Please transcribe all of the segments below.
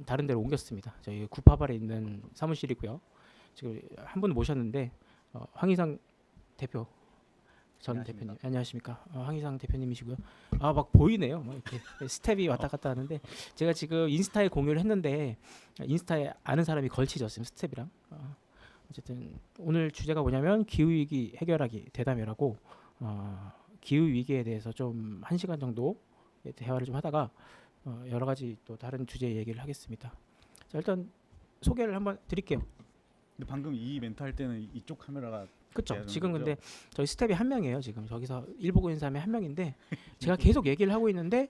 다른 데로 옮겼습니다. 저희 구파발에 있는 사무실이고요. 지금 한 분 모셨는데 황희상 대표 전 안녕하십니까. 대표님 안녕하십니까? 황희상 대표님이시고요. 아 막 보이네요. 막 이렇게 스텝이 왔다 갔다 하는데 제가 지금 인스타에 공유를 했는데 인스타에 아는 사람이 걸치졌어요. 스텝이랑. 어쨌든 오늘 주제가 뭐냐면 기후 위기 해결하기 대담이라고 기후 위기에 대해서 좀 1시간 정도 대화를 좀 하다가 여러 가지 또 다른 주제 얘기를 하겠습니다. 자, 일단 소개를 한번 드릴게요. 근데 방금 이 멘트 할 때는 이쪽 카메라가 그렇죠. 돼야 지금 되는 근데 거죠? 저희 스텝이 한 명이에요. 지금 저기서 일 보고 있는 사람이 한 명인데 제가 계속 얘기를 하고 있는데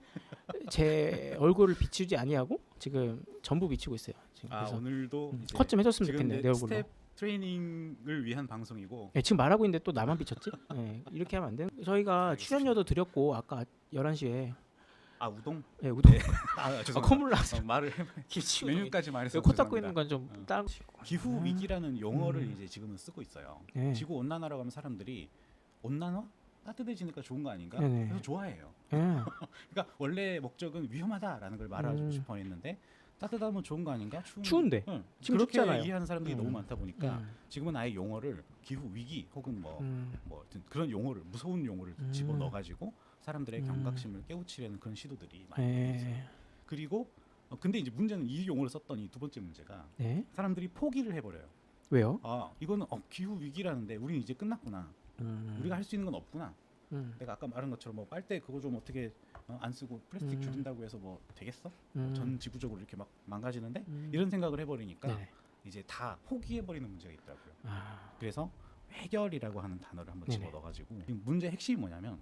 제 얼굴을 비추지 아니하고 지금 전부 비추고 있어요. 지금 아 그래서 오늘도 이제 컷 좀 해줬으면 지금 좋겠네요. 이제 내 얼굴로. 스텝 트레이닝을 위한 방송이고 네, 지금 말하고 있는데 또 나만 비쳤지? 네, 이렇게 하면 안 돼. 저희가 알겠습니다. 출연료도 드렸고 아까 11시에 아 우동? 네, 우동 아 죄송합니다. 콧물 나서 말을 김치 메뉴까지 말해서 코 닦고 죄송합니다. 있는 건 좀 따로. 기후 위기라는 용어를 음. 이제 지금은 쓰고 있어요. 네. 지구 온난화라고 하면 사람들이 온난화? 따뜻해지니까 좋은 거 아닌가? 네네. 그래서 좋아해요. 네. 그러니까 원래 목적은 위험하다라는 걸 말하고 싶어 했는데 따뜻하면 좋은 거 아닌가? 추운데. 응. 지금 그렇게 춥잖아요. 이해하는 사람들이 너무 많다 보니까 음. 지금은 아예 용어를 기후 위기 혹은 뭐 음. 하여튼 그런 용어를 무서운 용어를 집어 넣어 가지고 사람들의 경각심을 깨우치려는 그런 시도들이 많이 되고 있어요. 네. 그리고 근데 이제 문제는 이 용어를 썼던 이 두 번째 문제가 네. 사람들이 포기를 해버려요. 왜요? 아 이거는 기후 위기라는데 우리는 이제 끝났구나. 우리가 할 수 있는 건 없구나. 내가 아까 말한 것처럼 뭐 빨대 그거 좀 어떻게 안 쓰고 플라스틱 줄인다고 해서 뭐 되겠어? 전 지구적으로 이렇게 막 망가지는데 이런 생각을 해버리니까 네. 이제 다 포기해버리는 문제가 있더라고요. 아. 그래서 해결이라고 하는 단어를 한번 네네. 집어넣어가지고 지금 문제 핵심이 뭐냐면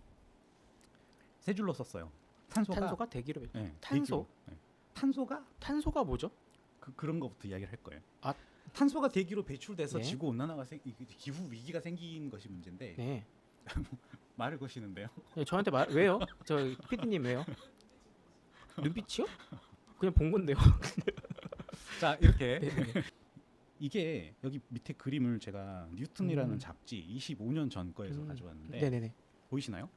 세 줄로 썼어요. 탄소가 대기로 네, 탄소? 대기로. 네. 탄소가 탄소가 뭐죠? 그런 거부터 이야기를 할 거예요. 아. 탄소가 대기로 배출돼서 네. 지구 온난화가 기후 위기가 생긴 것이 문제인데 네. 말을 거시는데요. 네, 저한테 왜요? 저 PD님 왜요? 눈빛이요? 그냥 본 건데요. 자 이렇게 네. 이게 여기 밑에 그림을 제가 뉴턴이라는 음. 잡지 25년 전 거에서 가져왔는데 네네네. 보이시나요?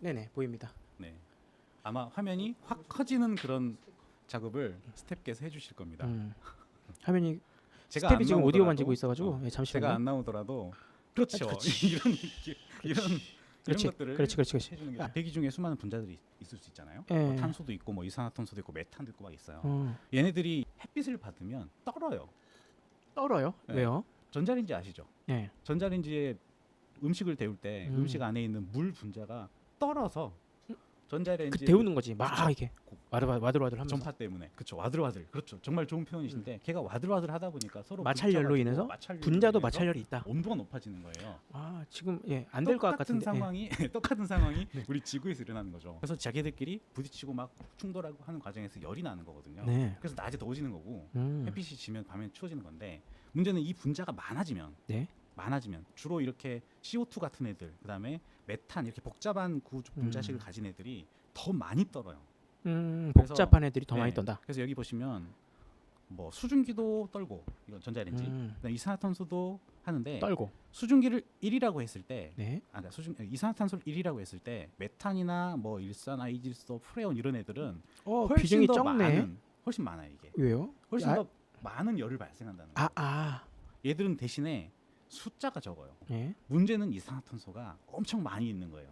네네 보입니다. 네. 아마 화면이 확 커지는 그런 작업을 스텝께서 해주실 겁니다. 화면이 제가 스텝이 안 지금 나오더라도, 오디오만 지고 있어가지고 네, 잠시만요. 제가 안 나오더라도 그렇죠. 이런 그렇지. 것들을 그렇지. 해주는 게 대기 중에 수많은 분자들이 있을 수 있잖아요. 네. 뭐 탄소도 있고 뭐 이산화탄소도 있고 메탄도 있고 막 있어요. 어. 얘네들이 햇빛을 받으면 떨어요. 떨어요? 네. 왜요? 전자레인지 아시죠? 네. 전자레인지에 음식을 데울 때 음식 안에 있는 물 분자가 떨어서 전자레인지 그 데우는 거지. 막 그렇죠. 이렇게 와들와들 하면서. 전파 때문에 그렇죠. 와들와들. 그렇죠. 정말 좋은 표현이신데 걔가 와들와들하다 보니까 서로 마찰열로 부딪혀가지고 인해서 마찰열로 분자도 인해서 마찰열이 있다. 온도가 높아지는 거예요. 아 지금 안 될 것 똑같은 같은데. 상황이 똑같은 상황이 우리 지구에서 일어나는 거죠. 그래서 자기들끼리 부딪히고 막 충돌하고 하는 과정에서 열이 나는 거거든요. 네. 그래서 낮에 더워지는 거고 음. 햇빛이 지면 밤에 추워지는 건데 문제는 이 분자가 많아지면 네. 주로 이렇게 CO2 같은 애들 그다음에 메탄 이렇게 복잡한 분자식을 가진 애들이 더 많이 떨어요. 복잡한 애들이 더 네. 많이 떤다. 그래서 여기 보시면 뭐 수증기도 떨고 이건 전자레인지 그다음에 이산화탄소도 하는데 떨고. 수증기를 1이라고 했을 때 네. 이산화탄소를 1이라고 했을 때 메탄이나 뭐 일산, 아이질소, 프레온 이런 애들은 비중이 더 적네. 훨씬 많아요 이게. 왜요? 훨씬 아, 더 많은 열을 발생한다는 거예요. 얘들은 대신에 숫자가 적어요. 네. 문제는 이산화탄소가 엄청 많이 있는 거예요.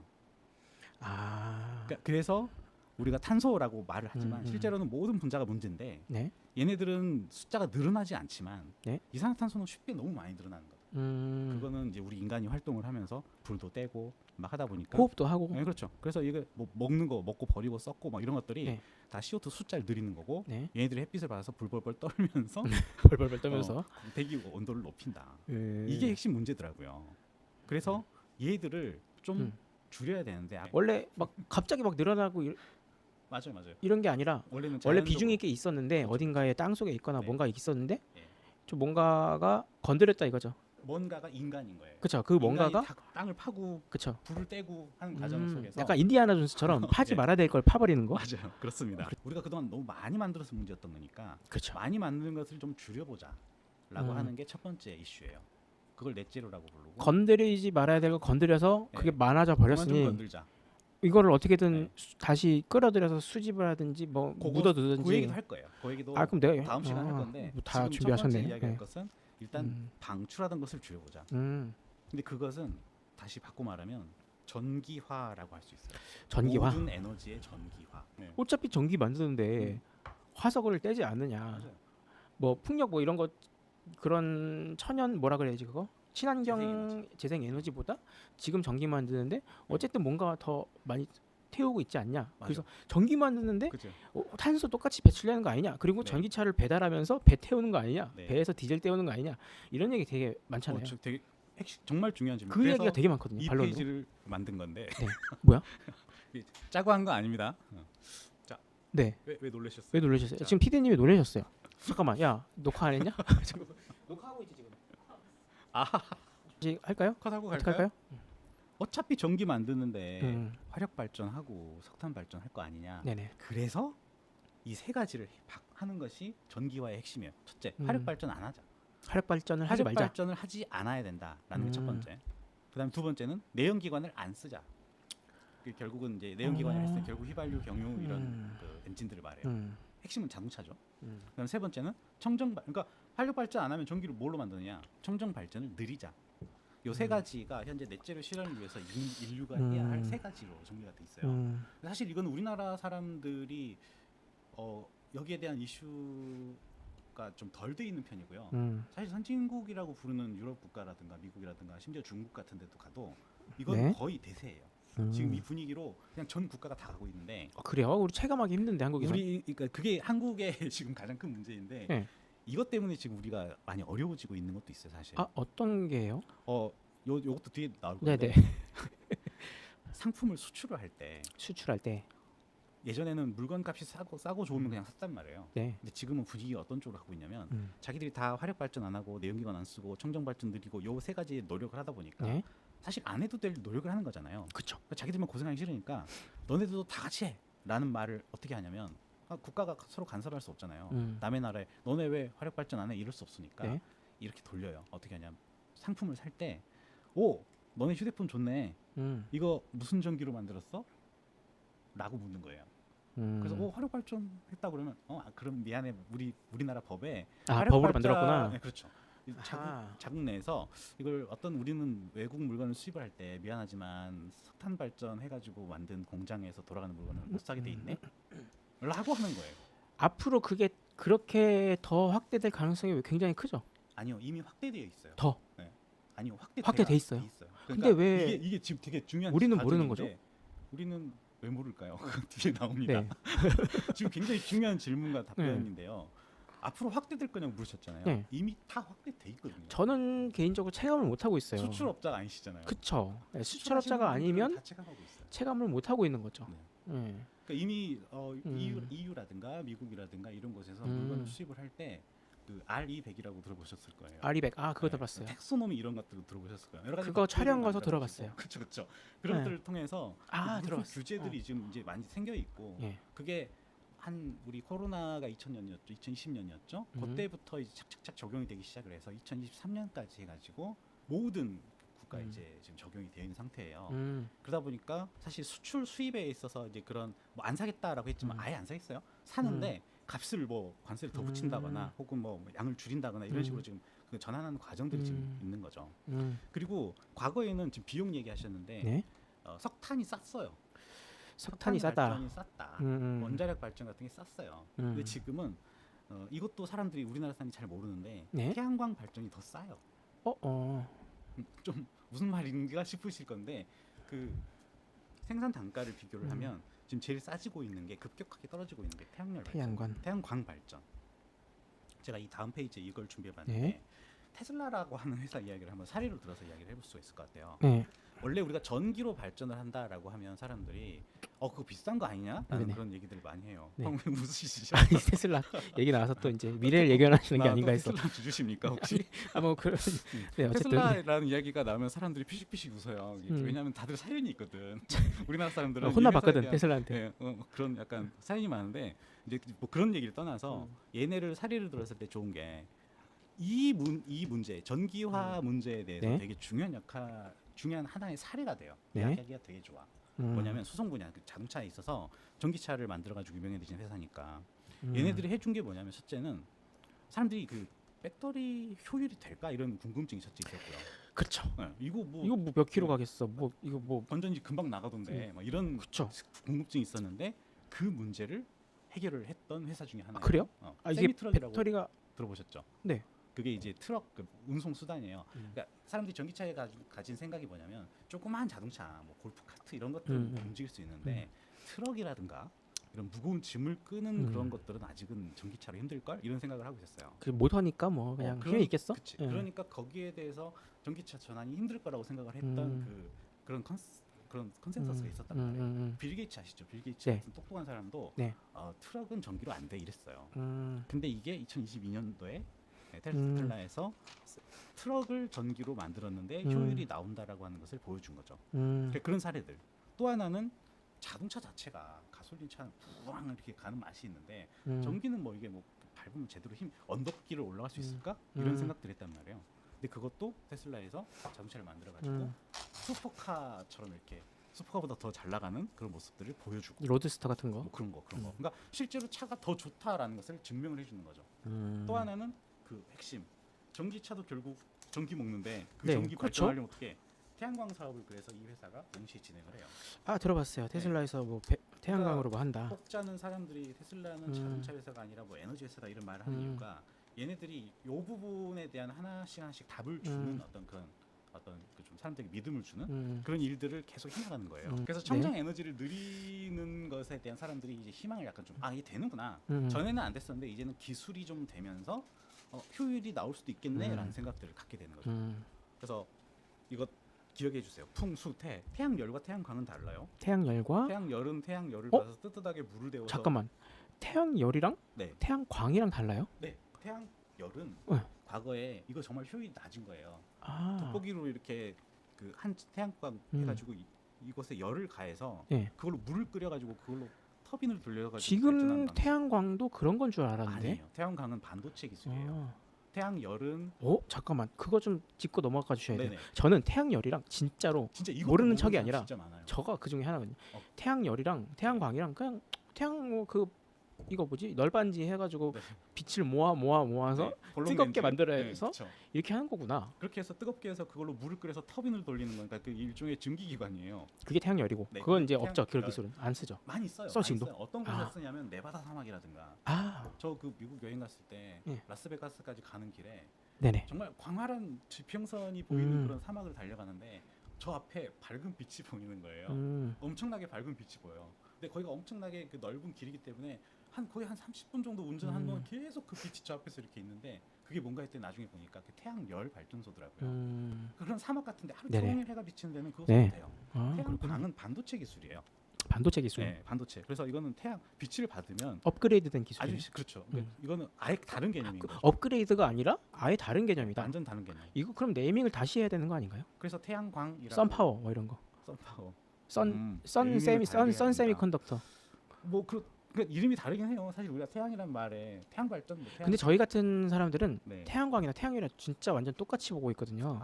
그래서 우리가 탄소라고 말을 하지만 실제로는 모든 분자가 문제인데 네. 얘네들은 숫자가 늘어나지 않지만 네. 이산화탄소는 쉽게 너무 많이 늘어나는 거예요. 그거는 이제 우리 인간이 활동을 하면서 불도 떼고 막 하다 보니까 호흡도 하고. 네, 그렇죠. 그래서 이게 뭐 먹는 거 먹고 버리고 썩고 막 이런 것들이 네. 다 CO2 숫자를 늘리는 거고 네. 얘네들이 햇빛을 받아서 불벌벌 떨면서 벌벌벌 떨면서 대기 온도를 높인다. 이게 핵심 문제더라고요. 그래서 얘들을 좀 줄여야 되는데 원래 막 갑자기 막 늘어나고 맞아요. 이런 게 아니라 원래는 원래 자연적으로- 비중이 꽤 있었는데 그렇죠. 어딘가에 땅 속에 있거나 네. 뭔가 있었는데 네. 좀 뭔가가 건드렸다 이거죠. 뭔가가 인간인 거예요. 그렇죠. 그 뭔가가 인간이 땅을 파고 그렇죠. 불을 떼고 하는 과정 속에서 약간 인디아나 존스처럼 파지 네. 말아야 될 걸 파버리는 거. 맞아요. 그렇습니다. 우리가 그동안 너무 많이 만들어서 문제였던 거니까 그렇죠. 많이 만드는 것을 좀 줄여보자라고 음. 하는 게 첫 번째 이슈예요. 그걸 넷제로라고 부르고 건드리지 말아야 될 거 건드려서 네. 그게 많아져 그만 좀 버렸으니 건들자. 이거를 어떻게든 네. 다시 끌어들여서 수집을 하든지 뭐 그 묻어두든지. 얘기도 할 거예요. 그 얘기도 그럼 내가 다음 시간에 할 건데 뭐다 지금 첫 번째 준비하셨네. 이야기할 네. 것은 일단 방출하던 것을 줄여보자. 근데 그것은 다시 바꿔 말하면 전기화라고 할 수 있어요. 전기화. 모든 에너지의 전기화. 네. 어차피 전기 만드는데 화석을 떼지 않느냐. 맞아요. 뭐 풍력 뭐 이런 거 그런 천연 뭐라 그래야지 그거 친환경 재생 에너지보다 지금 전기 만드는데 어쨌든 뭔가 더 많이 태우고 있지 않냐. 그래서 전기 만드는데 그죠. 탄소 똑같이 배출되는 거 아니냐. 그리고 네. 전기차를 배달하면서 배 태우는 거 아니냐. 네. 배에서 디젤 때우는 거 아니냐. 이런 얘기 되게 많잖아요. 되게 정말 중요한 질문. 그 얘기가 되게 많거든요. 이 반론으로. 페이지를 만든 건데 네. 뭐야? 짜고 한 거 아닙니다. 자, 네. 왜 놀라셨어요? 왜 놀라셨어요? 자. 지금 PD님이 놀라셨어요. 잠깐만, 야 녹화 안 했냐? 녹화하고 있지 지금. 이제 할까요? 컷하고 어떻게 갈까요? 할까요? 어차피 전기 만드는데 화력 발전하고 석탄 발전할 거 아니냐. 네네. 그래서 이 세 가지를 하는 것이 전기화의 핵심이에요. 첫째, 화력 발전 안 하자. 화력 발전을 하지 화력 말자. 발전을 하지 않아야 된다라는 게 첫 번째. 그다음 두 번째는 내연기관을 안 쓰자. 결국은 이제 내연기관을 했을 때 결국 휘발유, 경유 이런 그 엔진들을 말해요. 핵심은 자동차죠. 그다음 세 번째는 그러니까 화력 발전 안 하면 전기를 뭘로 만드느냐? 청정 발전을 느리자. 요 세 가지가 현재 넷제로 실현을 위해서 인류가 해야 할 세 가지로 정리가 돼 있어요. 사실 이건 우리나라 사람들이 여기에 대한 이슈가 좀 덜 돼 있는 편이고요. 사실 선진국이라고 부르는 유럽 국가라든가 미국이라든가 심지어 중국 같은 데도 가도 이건 네? 거의 대세예요. 지금 이 분위기로 그냥 전 국가가 다 가고 있는데 그래요? 우리 체감하기 힘든데 한국에서. 그러니까 그게 한국의 지금 가장 큰 문제인데 네. 이것 때문에 지금 우리가 많이 어려워지고 있는 것도 있어요, 사실. 어떤 게요? 요것도 뒤에 나올 건데. 네네. 상품을 수출을 할 때 수출할 때. 예전에는 물건 값이 싸고 좋으면 그냥 샀단 말이에요. 네. 근데 지금은 분위기가 어떤 쪽으로 하고 있냐면 자기들이 다 화력 발전 안 하고 내연기관 안 쓰고 청정 발전 느리고 요 세 가지 노력을 하다 보니까 네. 사실 안 해도 될 노력을 하는 거잖아요. 그렇죠. 그러니까 자기들만 고생하기 싫으니까 너네들도 다 같이 해라는 말을 어떻게 하냐면 국가가 서로 간섭할 수 없잖아요. 남의 나라에 너네 왜 화력 발전 안 해? 이럴 수 없으니까 네. 이렇게 돌려요. 어떻게 하냐면 상품을 살 때 너네 휴대폰 좋네. 이거 무슨 전기로 만들었어? 라고 묻는 거예요. 그래서 화력 발전했다 그러면 그럼 미안해 우리나라 법에 법으로 만들었구나. 네, 그렇죠. 자국 내에서 이걸 우리는 외국 물건을 수입을 할 때 미안하지만 석탄 발전 해가지고 만든 공장에서 돌아가는 물건을 못 사게 돼 있네. 라고 하는 거예요. 앞으로 그게 그렇게 더 확대될 가능성이 굉장히 크죠. 아니요, 이미 확대되어 있어요. 더. 네. 아니요, 확대돼 있어요. 그러니까 근데 왜 이게 지금 되게 중요한 우리는 모르는 거죠? 우리는 왜 모를까요? 뒤에 나옵니다. 네. 지금 굉장히 중요한 질문과 답변인데요. 앞으로 확대될 거냐고 물으셨잖아요. 네. 이미 다 확대돼 있거든요. 저는 개인적으로 체감을 못 하고 있어요. 수출업자가 아니시잖아요. 그쵸. 네, 수출업자가 아니면 다 체감하고 있어요. 체감을 못 하고 있는 거죠. 네. 그러니까 이미 EU라든가 미국이라든가 이런 곳에서 물건을 수입을 할 때 그 R200이라고 들어보셨을 거예요. R200 그거 들어봤어요. 텍소노미 이런 것들 들어보셨을 거예요. 여러 가지 그거 촬영 가서 들어봤어요. 그렇죠. 그런 것들을 통해서 들어봤어요. 규제들이 지금 이제 많이 생겨 있고 그게 우리 코로나가 2000년이었죠. 2020년이었죠. 그때부터 이제 착착착 적용이 되기 시작을 해서 2023년까지 해가지고 모든 국가에 이제 지금 적용이 되어 있는 상태예요. 그러다 보니까 사실 수출 수입에 있어서 이제 그런 뭐 안 사겠다라고 했지만 아예 안 사겠어요. 사는데 값을 뭐 관세를 더 붙인다거나 혹은 뭐 양을 줄인다거나 이런 식으로 지금 그 전환하는 과정들이 지금 있는 거죠. 그리고 과거에는 지금 비용 얘기하셨는데 네? 석탄이 쌌어요. 석탄이 싸다. 발전이 쌌다. 원자력 발전 같은 게 쌌어요. 근데 지금은 이것도 사람들이 우리나라 사람이 잘 모르는데 네? 태양광 발전이 더 싸요. 좀 무슨 말인가 싶으실 건데 그 생산 단가를 비교를 하면 지금 제일 싸지고 있는 게 급격하게 떨어지고 있는 게 태양광 발전. 제가 이 다음 페이지에 이걸 준비해봤는데 네? 테슬라라고 하는 회사 이야기를 한번 사례로 들어서 이야기를 해볼 수가 있을 것 같아요. 네. 원래 우리가 전기로 발전을 한다라고 하면 사람들이 그거 비싼 거 아니냐? 라는 네네. 그런 얘기들을 많이 해요. 네. 왜 웃으시죠? 아니 테슬라 얘기 나와서 또 이제 미래를 예견하시는 게 아닌가 해서. 테슬라 주주십니까 혹시? 뭐 그런. 네, 어쨌든 테슬라라는 이야기가 나오면 사람들이 피식피식 웃어요. 왜냐하면 다들 사연이 있거든. 우리나라 사람들은 혼나봤거든 테슬라한테. 그런 약간 사연이 많은데 이제 뭐 그런 얘기를 떠나서 얘네를 사례를 들었을 때 좋은 게 이 문제 전기화 문제에 대해서 네? 되게 중요한 하나의 사례가 돼요. 네? 이야기가 되게 좋아. 뭐냐면 수송 분야, 그 자동차에 있어서 전기차를 만들어가지고 유명해진 회사니까 얘네들이 해준 게 뭐냐면 첫째는 사람들이 그 배터리 효율이 될까 이런 궁금증이 첫째 있었고요. 그렇죠. 네, 이거 뭐 몇 킬로 가겠어? 뭐 이거 뭐 건전지 금방 나가던데 막 이런 그렇죠. 궁금증이 있었는데 그 문제를 해결을 했던 회사 중에 하나예요. 그래요? 이게 세미트럭이라고 배터리가 들어보셨죠? 네. 그게 이제 트럭 그 운송 수단이에요. 그러니까 사람들이 전기차에 가진 생각이 뭐냐면 조그마한 자동차, 뭐 골프 카트 이런 것들은 움직일 수 있는데 트럭이라든가 이런 무거운 짐을 끄는 그런 것들은 아직은 전기차로 힘들 걸 이런 생각을 하고 있었어요. 그 못하니까 뭐 그냥 힘이 있겠어? 그치. 그러니까 거기에 대해서 전기차 전환이 힘들 거라고 생각을 했던 그런 컨센서스가 있었단 말이에요. 빌 게이츠 아시죠? 빌 게이츠 네. 같은 똑똑한 사람도 네. 트럭은 전기로 안 돼 이랬어요. 음. 근데 이게 2022년도에 테슬라에서 트럭을 전기로 만들었는데 효율이 나온다라고 하는 것을 보여준 거죠. 그런 사례들. 또 하나는 자동차 자체가 가솔린 차는 부앙 이렇게 가는 맛이 있는데 전기는 뭐 이게 뭐 밟으면 제대로 언덕길을 올라갈 수 있을까 이런 생각들 했단 말이에요. 근데 그것도 테슬라에서 자동차를 만들어가지고 슈퍼카처럼 이렇게 슈퍼카보다 더 잘 나가는 그런 모습들을 보여주고 로드스터 같은 거. 뭐 그런 거. 그러니까 실제로 차가 더 좋다라는 것을 증명을 해주는 거죠. 또 하나는 그 핵심 전기차도 결국 전기 먹는데 그 네, 전기 그렇죠. 발전하려면 어떻게 태양광 사업을 그래서 이 회사가 동시에 진행을 해요. 들어봤어요. 테슬라에서 뭐 태양광으로 뭐 한다. 혹자는 사람들이 테슬라는 자동차 회사가 아니라 뭐 에너지 회사다 이런 말을 하는 이유가 얘네들이 이 부분에 대한 하나씩 답을 주는 어떤 그 좀 사람들에게 믿음을 주는 그런 일들을 계속 해나가는 거예요. 그래서 청정 에너지를 늘리는 것에 대한 사람들이 이제 희망을 약간 좀 이게 되는구나. 전에는 안 됐었는데 이제는 기술이 좀 되면서 효율이 나올 수도 있겠네라는 생각들을 갖게 되는 거죠. 그래서 이거 기억해 주세요. 풍수태 태양열과 태양광은 달라요. 태양열과 태양열을 받아서 뜨뜻하게 물을 데워서 잠깐만. 태양열이랑 네. 태양광이랑 달라요? 네. 태양열은 과거에 이거 정말 효율이 낮은 거예요. 돋보기로 이렇게 그 한 태양광 해가지고 이곳에 열을 가해서 그걸로 물을 끓여가지고 그걸로 터빈을 돌려가지고 지금 태양광도 그런 건 줄 알았는데. 아니에요. 태양광은 반도체 기술이에요. 태양열은 잠깐만 그거 좀 짚고 넘어가 주셔야 돼요. 네네. 저는 태양열이랑 진짜로 진짜 모르는 척이 아니라 진짜 많아요. 저가 그 중에 하나거든요. 태양열이랑 태양광이랑 그냥 그 이거 뭐지 널빤지 해가지고 빛을 모아서 뜨겁게 만들어서 이렇게 하는 거구나. 그렇게 해서 뜨겁게 해서 그걸로 물을 끓여서 터빈을 돌리는 거니까 그 일종의 증기 기관이에요. 그게 태양열이고 그건 이제 없죠. 그런 기술은 안 쓰죠. 많이 써요. 지금도? 어떤 곳에 쓰냐면 네바다 사막이라든가. 저 그 미국 여행 갔을 때 라스베가스까지 가는 길에 네네. 정말 광활한 지평선이 보이는 그런 사막을 달려가는데 저 앞에 밝은 빛이 보이는 거예요. 엄청나게 밝은 빛이 보여요. 근데 거기가 엄청나게 그 넓은 길이기 때문에 거의 한 30분 정도 운전한 동안 계속 그 빛이 저 앞에서 이렇게 있는데 그게 뭔가 했더니 나중에 보니까 그 태양열 발전소더라고요. 그런 사막 같은데 하루 종일 해가 비치는 데는 그것도 돼요. 태양광은 반도체 기술이에요. 반도체 기술. 네, 반도체. 그래서 이거는 빛을 받으면 업그레이드된 기술이에요. 그렇죠. 이거는 아예 다른 개념인 거죠. 업그레이드가 아니라 아예 다른 개념이다. 완전 다른 개념. 이거 그럼 네이밍을 다시 해야 되는 거 아닌가요? 그래서 태양광이라고. 선파워 뭐 이런 거. 선파워. 선 세미컨덕터. 뭐 그러니까 이름이 다르긴 해요. 사실 우리가 태양이란 말에 태양 발전. 근데 저희 같은 사람들은 태양광이나 태양열이랑 진짜 완전 똑같이 보고 있거든요.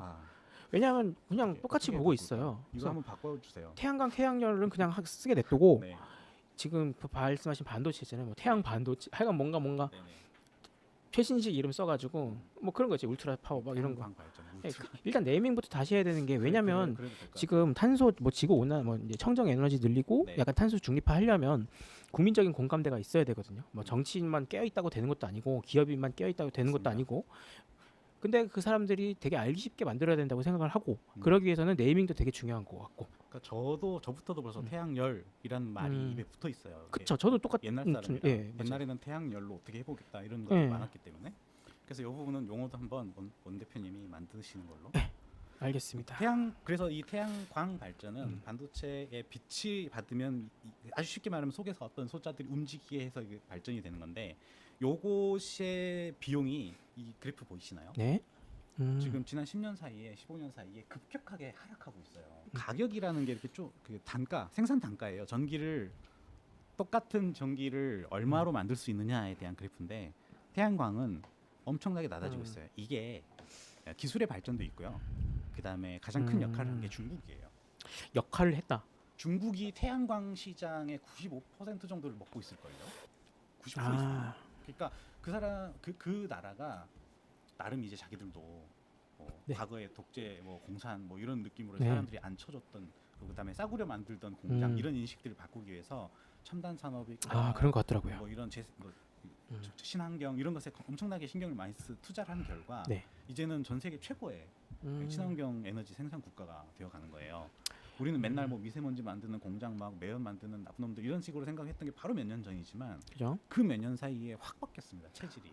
왜냐하면 그냥 똑같이 보고 있어요. 이거 한번 바꿔주세요. 태양광, 태양열은 그냥 쓰게 냅두고 지금 말씀하신 반도체 있잖아요. 뭐 태양 반도체, 하여간 뭔가 최신식 이름 써가지고 뭐 그런 거지. 울트라 파워 막 이런 거. 일단 네이밍부터 다시 해야 되는 게 왜냐면 지금 탄소 뭐 지구 온난 뭐 이제 청정 에너지 늘리고 약간 탄소 중립화 하려면 국민적인 공감대가 있어야 되거든요. 뭐 정치인만 깨어 있다고 되는 것도 아니고 기업인만 깨어 있다고 되는 것도 아니고. 근데 그 사람들이 되게 알기 쉽게 만들어야 된다고 생각을 하고 그러기 위해서는 네이밍도 되게 중요한 것 같고. 그러니까 저부터도 벌써 태양열이라는 말이 입에 붙어 있어요. 그렇죠. 저도 똑같. 옛날 사람이라 옛날에는 태양열로 어떻게 해보겠다 이런 것도 많았기 때문에 그래서 이 부분은 용어도 한번 원 대표님이 만드시는 걸로. 알겠습니다. 그래서 이 태양광 발전은 반도체의 빛이 받으면 아주 쉽게 말하면 속에서 어떤 소자들이 움직이게 해서 이게 발전이 되는 건데 요것의 비용이 이 그래프 보이시나요? 네. 지금 지난 10년 사이에 15년 사이에 급격하게 하락하고 있어요. 가격이라는 게 이렇게 그 단가, 생산 단가예요. 똑같은 전기를 얼마로 만들 수 있느냐에 대한 그래프인데 태양광은 엄청나게 낮아지고 있어요. 이게 기술의 발전도 있고요. 그다음에 가장 큰 역할을 한 게 중국이에요. 역할을 했다. 중국이 태양광 시장의 95% 정도를 먹고 있을 걸요. 90% 이상. 그러니까 그 사람 그 나라가 나름 이제 자기들도 네. 과거에 독재 뭐 공산 뭐 이런 느낌으로 네. 사람들이 안 쳐줬던 그다음에 싸구려 만들던 공장 음. 이런 인식들을 바꾸기 위해서 첨단 산업이 그런 것 같더라고요. 뭐 이런 친환경 이런 것에 엄청나게 신경을 많이 투자를 한 결과 네. 이제는 전 세계 최고의 친환경 에너지 생산 국가가 되어가는 거예요. 우리는 맨날 뭐 미세먼지 만드는 공장 막 매연 만드는 나쁜 놈들 이런 식으로 생각했던 게 바로 몇 년 전이지만 그죠? 그 몇 년 사이에 확 바뀌었습니다. 체질이.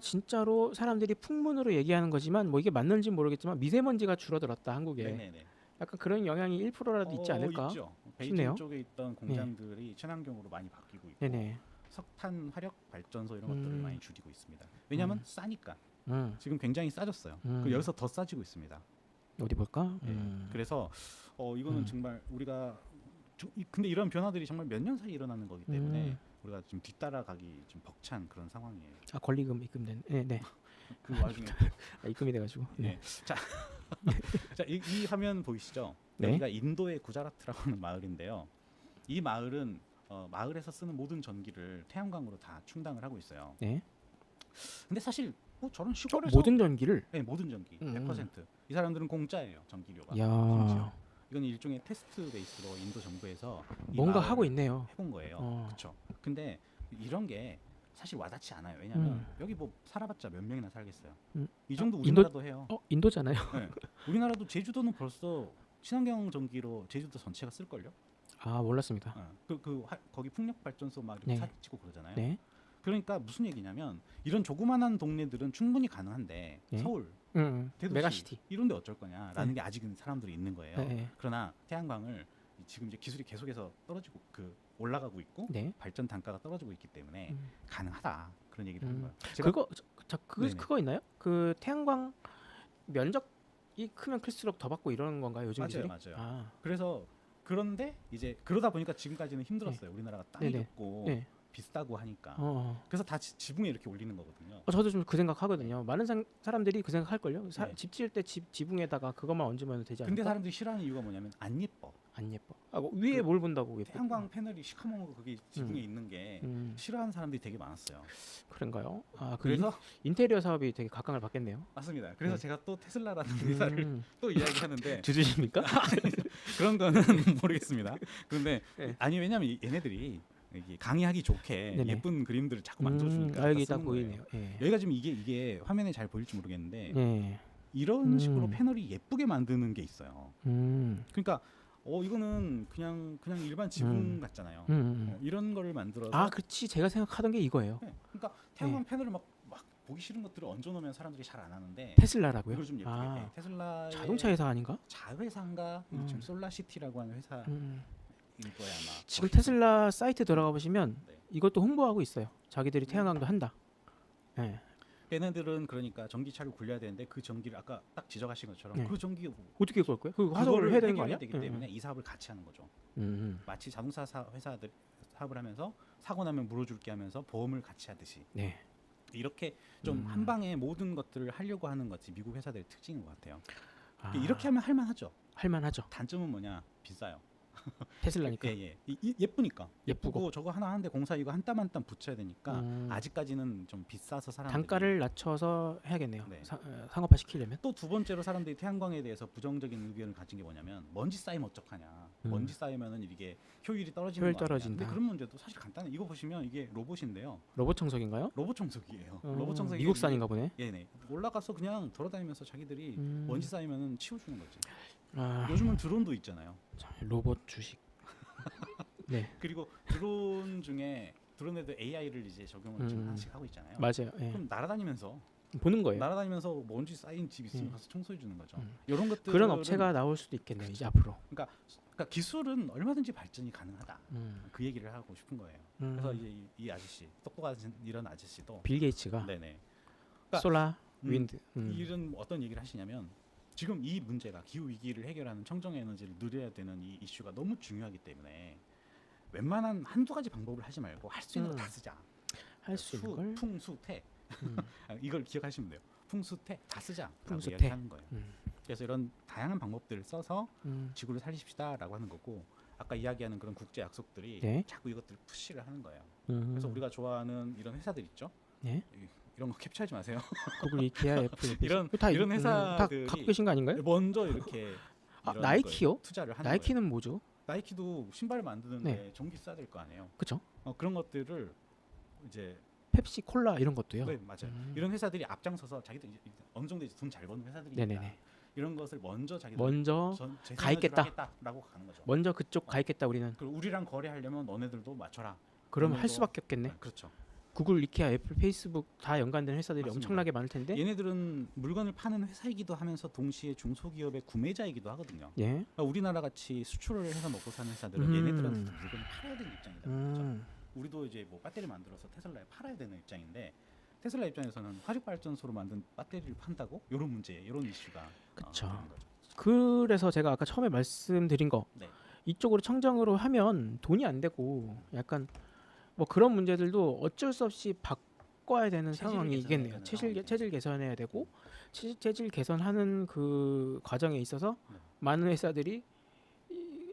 진짜로 사람들이 풍문으로 얘기하는 거지만 뭐 이게 맞는지 모르겠지만 미세먼지가 줄어들었다 한국에. 네네네. 약간 그런 영향이 1%라도 있지 않을까? 있죠. 싶네요. 베이징 쪽에 있던 공장들이 친환경으로 많이 바뀌고 있고 네네. 석탄 화력 발전소 이런 것들을 음. 많이 줄이고 있습니다. 왜냐하면 싸니까. 음. 지금 굉장히 싸졌어요. 그리고 여기서 더 싸지고 있습니다. 어디 볼까? 네. 그래서 이거는 정말 우리가 근데 이런 변화들이 정말 몇 년 사이 일어나는 거기 때문에 우리가 지금 뒤따라가기 좀 벅찬 그런 상황이에요. 권리금 입금된. 네. 그 와중에 입금이 돼가지고. 네. 자, 이 화면 보이시죠? 네. 여기가 인도의 구자라트라고 하는 마을인데요. 이 마을은 마을에서 쓰는 모든 전기를 태양광으로 다 충당을 하고 있어요. 네. 근데 사실 뭐 저런 시골에서 모든 전기를. 네, 모든 전기 100%. 이 사람들은 공짜예요, 전기료가. 야. 심지어. 이건 일종의 테스트 베이스로 인도 정부에서 이 뭔가 마을 하고 있네요. 해본 거예요. 그렇죠. 근데 이런 게 사실 와닿지 않아요. 왜냐하면 여기 뭐 살아봤자 몇 명이나 살겠어요. 이 정도 우리나라도 해요. 인도잖아요. 네. 우리나라도 제주도는 벌써 친환경 전기로 제주도 전체가 쓸 걸요. 몰랐습니다. 거기 풍력 발전소 막 이렇게 네. 사진 찍고 그러잖아요. 네. 그러니까 무슨 얘기냐면 이런 조그만한 동네들은 충분히 가능한데 네. 서울, 대도시 메가시티. 이런데 어쩔 거냐라는 네. 게 아직은 사람들이 있는 거예요. 네. 그러나 태양광을 지금 이제 기술이 계속해서 떨어지고 올라가고 있고 네. 발전 단가가 떨어지고 있기 때문에 가능하다 그런 얘기를 한 거예요. 네네. 그거 있나요? 그 태양광 면적이 크면 클수록 더 받고 이러는 건가요? 요즘 기술이? 맞아요. 그래서 그런데 이제 그러다 보니까 지금까지는 힘들었어요. 우리나라가 땅이 네네. 없고 네. 비싸고 하니까. 그래서 다 지붕에 이렇게 올리는 거거든요. 저도 좀 그 생각 하거든요. 많은 사람들이 그 생각 할 걸요. 네. 집 지을 때 지붕에다가 그것만 얹으면 되지 않을까? 근데 사람들이 싫어하는 이유가 뭐냐면 안 예뻐. 안 예뻐. 위에 뭘 본다고 예뻐? 태양광 패널이 시커먼 거 그게 지붕에 있는 게 싫어하는 사람들이 되게 많았어요. 그런가요? 그래서 인테리어 사업이 되게 각광을 받겠네요. 맞습니다. 그래서 네. 제가 또 테슬라라는 회사를 또 이야기하는데 주주십니까? 그런 거는 모르겠습니다. 그런데 네. 아니 왜냐면 얘네들이 이게 강의하기 좋게 네네. 예쁜 그림들을 자꾸 만들어주니까 여기 딱 쓰는 보이네요. 거예요. 여기가 지금 이게 화면에 잘 보일지 모르겠는데 네. 이런 식으로 패널이 예쁘게 만드는 게 있어요. 그러니까 이거는 그냥 일반 지붕 같잖아요. 이런 거를 만들어서 그렇지. 제가 생각하던 게 이거예요. 네. 그러니까 태양광 패널을 막 보기 싫은 것들을 얹어놓으면 사람들이 잘 안 하는데 테슬라라고요? 이걸 좀 예쁘게 테슬라 자동차 회사 아닌가? 자회사인가 지금 솔라시티라고 하는 회사일 거야 아마. 지금 테슬라 사이트 들어가 보시면 네. 이것도 홍보하고 있어요. 자기들이 태양광도 한다. 네. 얘네들은 그러니까 전기차를 굴려야 되는데 그 전기를 아까 딱 지적하신 것처럼 네. 그 전기 어떻게 그럴 거예요? 그 화석을 해야 되는 거 아니야? 되기 때문에 이 사업을 같이 하는 거죠. 마치 자동차 회사들 사업을 하면서 사고 나면 물어줄게 하면서 보험을 같이 하듯이. 네. 이렇게 좀 한 방에 모든 것들을 하려고 하는 것이 미국 회사들의 특징인 것 같아요. 이렇게 하면 할만하죠. 할만하죠. 단점은 뭐냐? 비싸요. 테슬라니까. 예쁘니까. 예쁘고. 예쁘고 저거 하나하는데 공사 이거 한 땀 한 땀 붙여야 되니까 아직까지는 좀 비싸서 사람들이 단가를 낮춰서 해야겠네요. 네. 상업화 시키려면. 또 두 번째로 사람들이 태양광에 대해서 부정적인 의견을 가진 게 뭐냐면 먼지 쌓이면 어떡하냐. 먼지 쌓이면은 이게 효율이 떨어지는 효율 거 아니냐. 떨어진다. 근데 그런 문제도 사실 간단해. 이거 보시면 이게 로봇인데요. 로봇 청소기인가요? 로봇 청소기예요. 로봇 청소기 미국산인가 보네. 네. 올라가서 그냥 돌아다니면서 자기들이 먼지 쌓이면은 치워주는 거지. 요즘은 드론도 있잖아요. 로봇 주식. 네. 그리고 드론에도 AI를 이제 적용을 지금 하나씩 하고 있잖아요. 맞아요. 예. 그럼 날아다니면서 보는 거예요. 날아다니면서 먼지 쌓인 집 있으면 가서 청소해 주는 거죠. 이런 것들 그런 업체가 나올 수도 있겠네요. 이제 앞으로. 그러니까 기술은 얼마든지 발전이 가능하다. 그 얘기를 하고 싶은 거예요. 그래서 이제 이 아저씨 똑똑한 이런 아저씨도 빌 게이츠가 네네. 솔라, 윈드. 이런 어떤 얘기를 하시냐면 지금 이 문제가 기후 위기를 해결하는 청정 에너지를 누려야 되는 이 이슈가 너무 중요하기 때문에 웬만한 한두 가지 방법을 하지 말고 할 수 있는 거 다 쓰자. 할 수 있는 걸. 풍수태. 이걸 기억하시면 돼요. 풍수태 다 쓰자. 풍수태. 이야기하는 거예요. 그래서 이런 다양한 방법들을 써서 지구를 살리십시다라고 하는 거고 아까 이야기하는 그런 국제 약속들이 네. 자꾸 이것들을 푸시를 하는 거예요. 그래서 우리가 좋아하는 이런 회사들 있죠. 네. 이런 거 캡처하지 마세요. 구글, 이케아, 애플 이런 다 이런 다 회사들이 갖고 계신 거 아닌가요? 먼저 이렇게 이런 나이키요? 거에 투자를 하는 나이키는 거예요. 뭐죠? 나이키도 신발 만드는데 전기 써야 될 거 아니에요. 그렇죠. 그런 것들을 이제 펩시, 콜라 이런 것도요. 네, 맞아요. 이런 회사들이 앞장서서 자기들 이제 어느 정도 돈 잘 버는 회사들이니까 네네네. 이런 것을 먼저 자기들 먼저 재생에너지로 가입겠다. 하겠다라고 가는 거죠. 먼저 그쪽 가입겠다 우리는. 그리고 우리랑 거래하려면 너네들도 맞춰라. 그러면 할 너네도- 수밖에 없겠네. 그렇죠. 구글, 이케아, 애플, 페이스북 다 연관된 회사들이 맞습니다. 엄청나게 많을 텐데. 얘네들은 물건을 파는 회사이기도 하면서 동시에 중소기업의 구매자이기도 하거든요. 예. 그러니까 우리나라 같이 수출을 해서 먹고 사는 회사들은 얘네들한테 물건을 팔아야 되는 입장이다. 그렇죠? 우리도 이제 뭐 배터리 만들어서 테슬라에 팔아야 되는 입장인데 테슬라 입장에서는 화력 발전소로 만든 배터리를 판다고 이런 문제, 이런 이슈가 그쵸. 되는 거죠. 그래서 제가 아까 처음에 말씀드린 거 네. 이쪽으로 청정으로 하면 돈이 안 되고 약간 뭐 그런 문제들도 어쩔 수 없이 바꿔야 되는 체질을 상황이겠네요. 개선해야 되는 체질 개선해야 되고 체질 개선하는 그 과정에 있어서 네. 많은 회사들이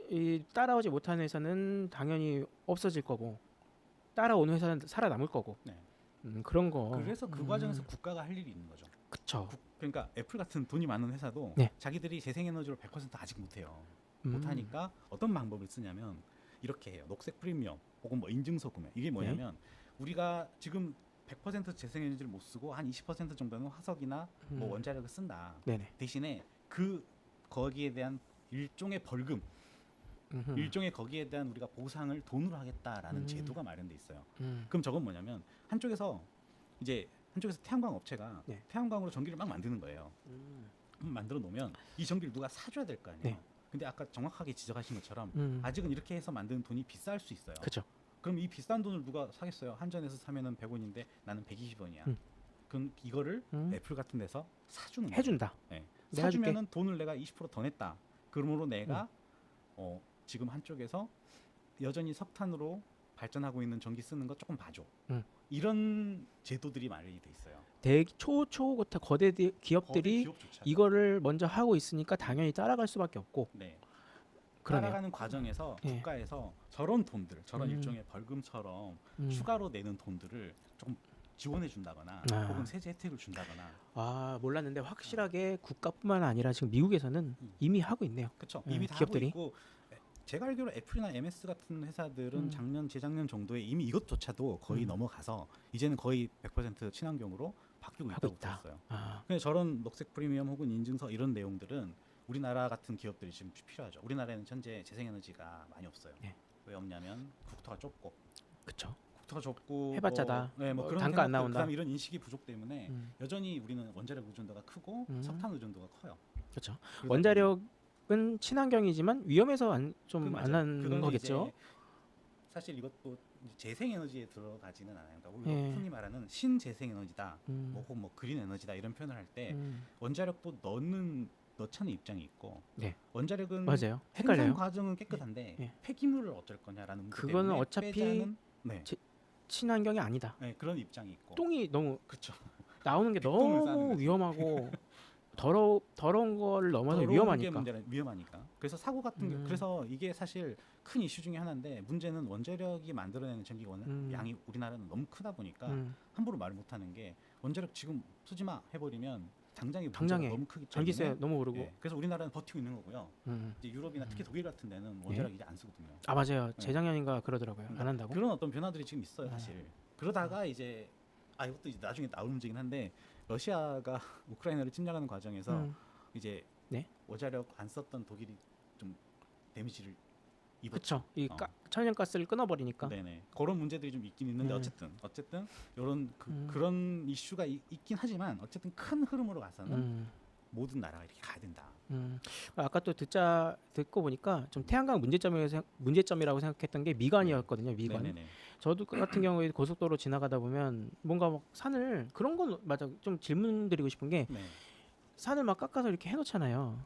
이 따라오지 못하는 회사는 당연히 없어질 거고 따라오는 회사는 살아남을 거고 네. 그런 거. 그래서 그 과정에서 국가가 할 일이 있는 거죠. 그쵸. 그러니까 애플 같은 돈이 많은 회사도 네. 자기들이 재생에너지로 100% 아직 못해요. 음. 못하니까 어떤 방법을 쓰냐면 이렇게 해요. 녹색 프리미엄 혹은 뭐 인증서 구매. 이게 뭐냐면 우리가 지금 100% 재생에너지를 못 쓰고 한 20% 정도는 화석이나 뭐 원자력을 쓴다. 네네. 대신에 거기에 대한 일종의 벌금, 일종의 거기에 대한 우리가 보상을 돈으로 하겠다라는 제도가 마련돼 있어요. 그럼 저건 뭐냐면 한쪽에서 태양광 업체가 네. 태양광으로 전기를 막 만드는 거예요. 만들어 놓으면 이 전기를 누가 사줘야 될 거 아니에요. 네. 근데 아까 정확하게 지적하신 것처럼 아직은 이렇게 해서 만드는 돈이 비쌀 수 있어요. 그렇죠. 그럼 이 비싼 돈을 누가 사겠어요? 한전에서 사면은 100원인데 나는 120원이야. 그럼 이거를 애플 같은 데서 사주는 거예요. 해준다. 네. 내가 사주면은 돈을 내가 20% 더 냈다. 그러므로 내가 지금 한쪽에서 여전히 석탄으로 발전하고 있는 전기 쓰는 거 조금 봐줘. 이런 제도들이 마련이 돼 있어요. 초초 거대 기업들이 기업조차도. 이거를 먼저 하고 있으니까 당연히 따라갈 수밖에 없고. 네. 그러네요. 따라가는 과정에서 네. 국가에서 저런 돈들, 저런 일종의 벌금처럼 추가로 내는 돈들을 조금 지원해 준다거나 혹은 세제 혜택을 준다거나. 아, 몰랐는데 확실하게 국가뿐만 아니라 지금 미국에서는 이미 하고 있네요. 그렇죠. 네, 이미 다 기업들이. 하고 있고 제가 알기로 애플이나 MS 같은 회사들은 작년 재작년 정도에 이미 이것조차도 거의 넘어가서 이제는 거의 100% 친환경으로 바뀌고 하고 있다고 있다. 들었어요. 아, 근데 저런 녹색 프리미엄 혹은 인증서 이런 내용들은 우리나라 같은 기업들이 지금 필요하죠. 우리나라에는 현재 재생에너지가 많이 없어요. 네. 왜 없냐면 국토가 좁고 그렇죠. 국토가 좁고 해봤자다. 뭐 그런 단가 안 생각들, 나온다. 그다음에 이런 인식이 부족 때문에 여전히 우리는 원자력 의존도가 크고 석탄 의존도가 커요. 그렇죠. 그러다 원자력은 친환경이지만 위험해서 좀 맞아요. 안 하는 그거는 거겠죠. 이제 사실 이것도 재생에너지에 들어가지는 않아요. 그러니까 우리가 예. 흔히 말하는 신재생에너지다, 혹은 뭐 그린 에너지다 이런 표현을 할 때 원자력도 넣자는 입장이 있고 네. 원자력은 맞아요. 생산 헷갈려요. 과정은 깨끗한데 예. 폐기물을 어쩔 거냐라는 문제 그거는 때문에 어차피 빼자는, 네. 친환경이 아니다. 네, 그런 입장이 있고. 똥이 너무 그렇죠. 나오는 게 똥을 싸는 너무 거지. 위험하고 더러운 거를 넘어서 더러운 게 위험하니까. 문제는 위험하니까. 그래서 사고 같은 게 그래서 이게 사실 큰 이슈 중에 하나인데 문제는 원자력이 만들어내는 전기권은 양이 우리나라는 너무 크다 보니까 함부로 말을 못하는 게 원자력 지금 쓰지 마 해버리면 당장에 너무 크기 때문에 전기세 너무 오르고. 예, 그래서 우리나라는 버티고 있는 거고요. 이제 유럽이나 특히 독일 같은 데는 원자력 이제 안 쓰거든요. 아, 맞아요. 재작년인가 그러더라고요. 안 한다고. 그런 어떤 변화들이 지금 있어요, 사실. 그러다가 이제 이것도 이제 나중에 나올 문제긴 한데 러시아가 우크라이나를 침략하는 과정에서 이제 네? 원자력 안 썼던 독일이 좀 데미지를 그렇죠. 입었죠. 이 천연가스를 끊어버리니까. 네네. 그런 문제들이 좀 있긴 있는데 어쨌든 이런 그런 이슈가 있긴 하지만 어쨌든 큰 흐름으로 가서는 모든 나라가 이렇게 가야 된다. 아까 또 듣고 보니까 좀 태양광 문제점이라고 생각했던 게 미관이었거든요. 미관. 네네네. 저도 같은 경우에 고속도로 지나가다 보면 뭔가 막 산을 그런 건 맞아. 좀 질문 드리고 싶은 게 네. 산을 막 깎아서 이렇게 해놓잖아요.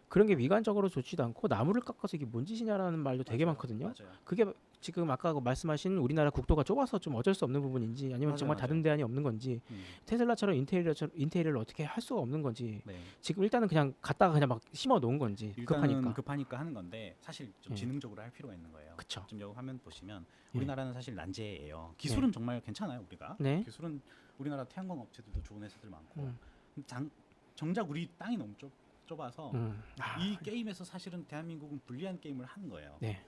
그런 게 미관적으로 좋지도 않고 나무를 깎아서 이게 뭔 짓이냐라는 말도 되게 맞아요. 많거든요. 맞아요. 그게 지금 아까 말씀하신 우리나라 국토가 좁아서 좀 어쩔 수 없는 부분인지 아니면 맞아요, 정말 다른 맞아요. 대안이 없는 건지 테슬라처럼 인테리어를 어떻게 할 수가 없는 건지 네. 지금 일단은 그냥 갖다가 그냥 막 심어 놓은 건지 일단은 급하니까. 하는 건데 사실 좀 예. 지능적으로 할 필요가 있는 거예요. 그쵸. 지금 여기 화면 보시면 예. 우리나라는 사실 난제예요. 기술은 정말 괜찮아요. 우리가 네. 기술은 우리나라 태양광 업체들도 좋은 회사들 많고 음. 정작 우리 땅이 너무 좁아서 아, 이 게임에서 사실은 대한민국은 불리한 게임을 하는 거예요. 네.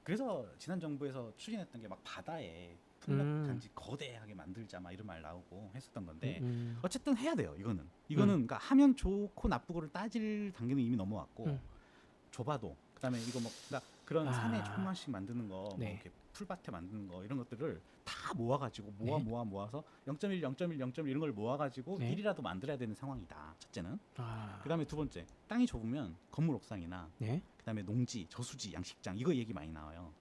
그래서 지난 정부에서 추진했던 게 막 바다에 풍력 단지 거대하게 만들자 막 이런 말 나오고 했었던 건데 어쨌든 해야 돼요. 이거는 그러니까 하면 좋고 나쁘고를 따질 단계는 이미 넘어왔고 좁아도 그다음에 이거 뭐 그러니까 그런 산에 조그만씩 만드는 거 네. 뭐 이렇게 풀밭에 만드는 거 이런 것들을 다 모아가지고 네. 모아서 0.1, 0.1, 0.1 이런 걸 모아가지고 네. 1이라도 만들어야 되는 상황이다. 첫째는. 아, 그다음에 두 번째 땅이 좁으면 건물 옥상이나 네. 그다음에 농지, 저수지, 양식장 이거 얘기 많이 나와요.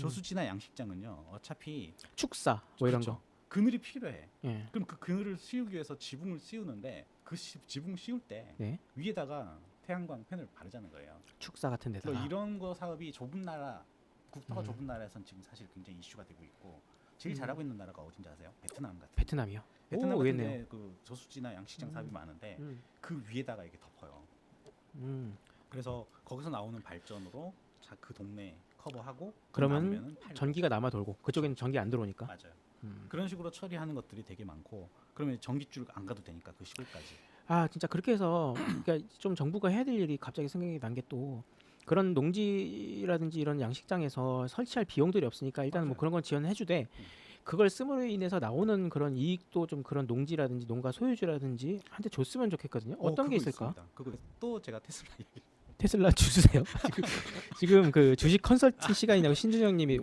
저수지나 양식장은요 어차피 축사 뭐 이런 그렇죠. 거. 그늘이 필요해. 예. 그럼 그 그늘을 씌우기 위해서 지붕을 씌우는데 그 지붕 씌울 때 네. 위에다가 태양광 펜을 바르자는 거예요. 축사 같은 데다가. 그래서 이런 거 사업이 좁은 나라, 국토가 음. 좁은 나라에선 지금 사실 굉장히 이슈가 되고 있고 제일 잘하고 있는 나라가 어딘지 아세요? 베트남 같은. 베트남이요. 베트남 오, 같은 의외네요. 데 그 저수지나 양식장 사업이 많은데 음. 그 위에다가 이게 덮어요. 그래서 거기서 나오는 발전으로 그 동네 커버하고 그러면 남으면은 팔고. 전기가 남아 돌고 그쪽에는 전기 안 들어오니까. 맞아요. 그런 식으로 처리하는 것들이 되게 많고 그러면 전기줄 안 가도 되니까 그 시골까지. 아 진짜 그렇게 해서 그러니까 좀 정부가 해야 될 일이 갑자기 생각이 난 게 또 그런 농지라든지 이런 양식장에서 설치할 비용들이 없으니까 일단은 뭐 맞아요. 그런 건 지원해주되 그걸 씀으로 인해서 나오는 그런 이익도 좀 그런 농지라든지 농가 소유주라든지 한테 줬으면 좋겠거든요. 어떤 게 그거 있을까? 있습니다. 그거 또 제가 테슬라 얘기. 테슬라 주세요. 지금 그 주식 컨설팅 시간이냐고 신준영님이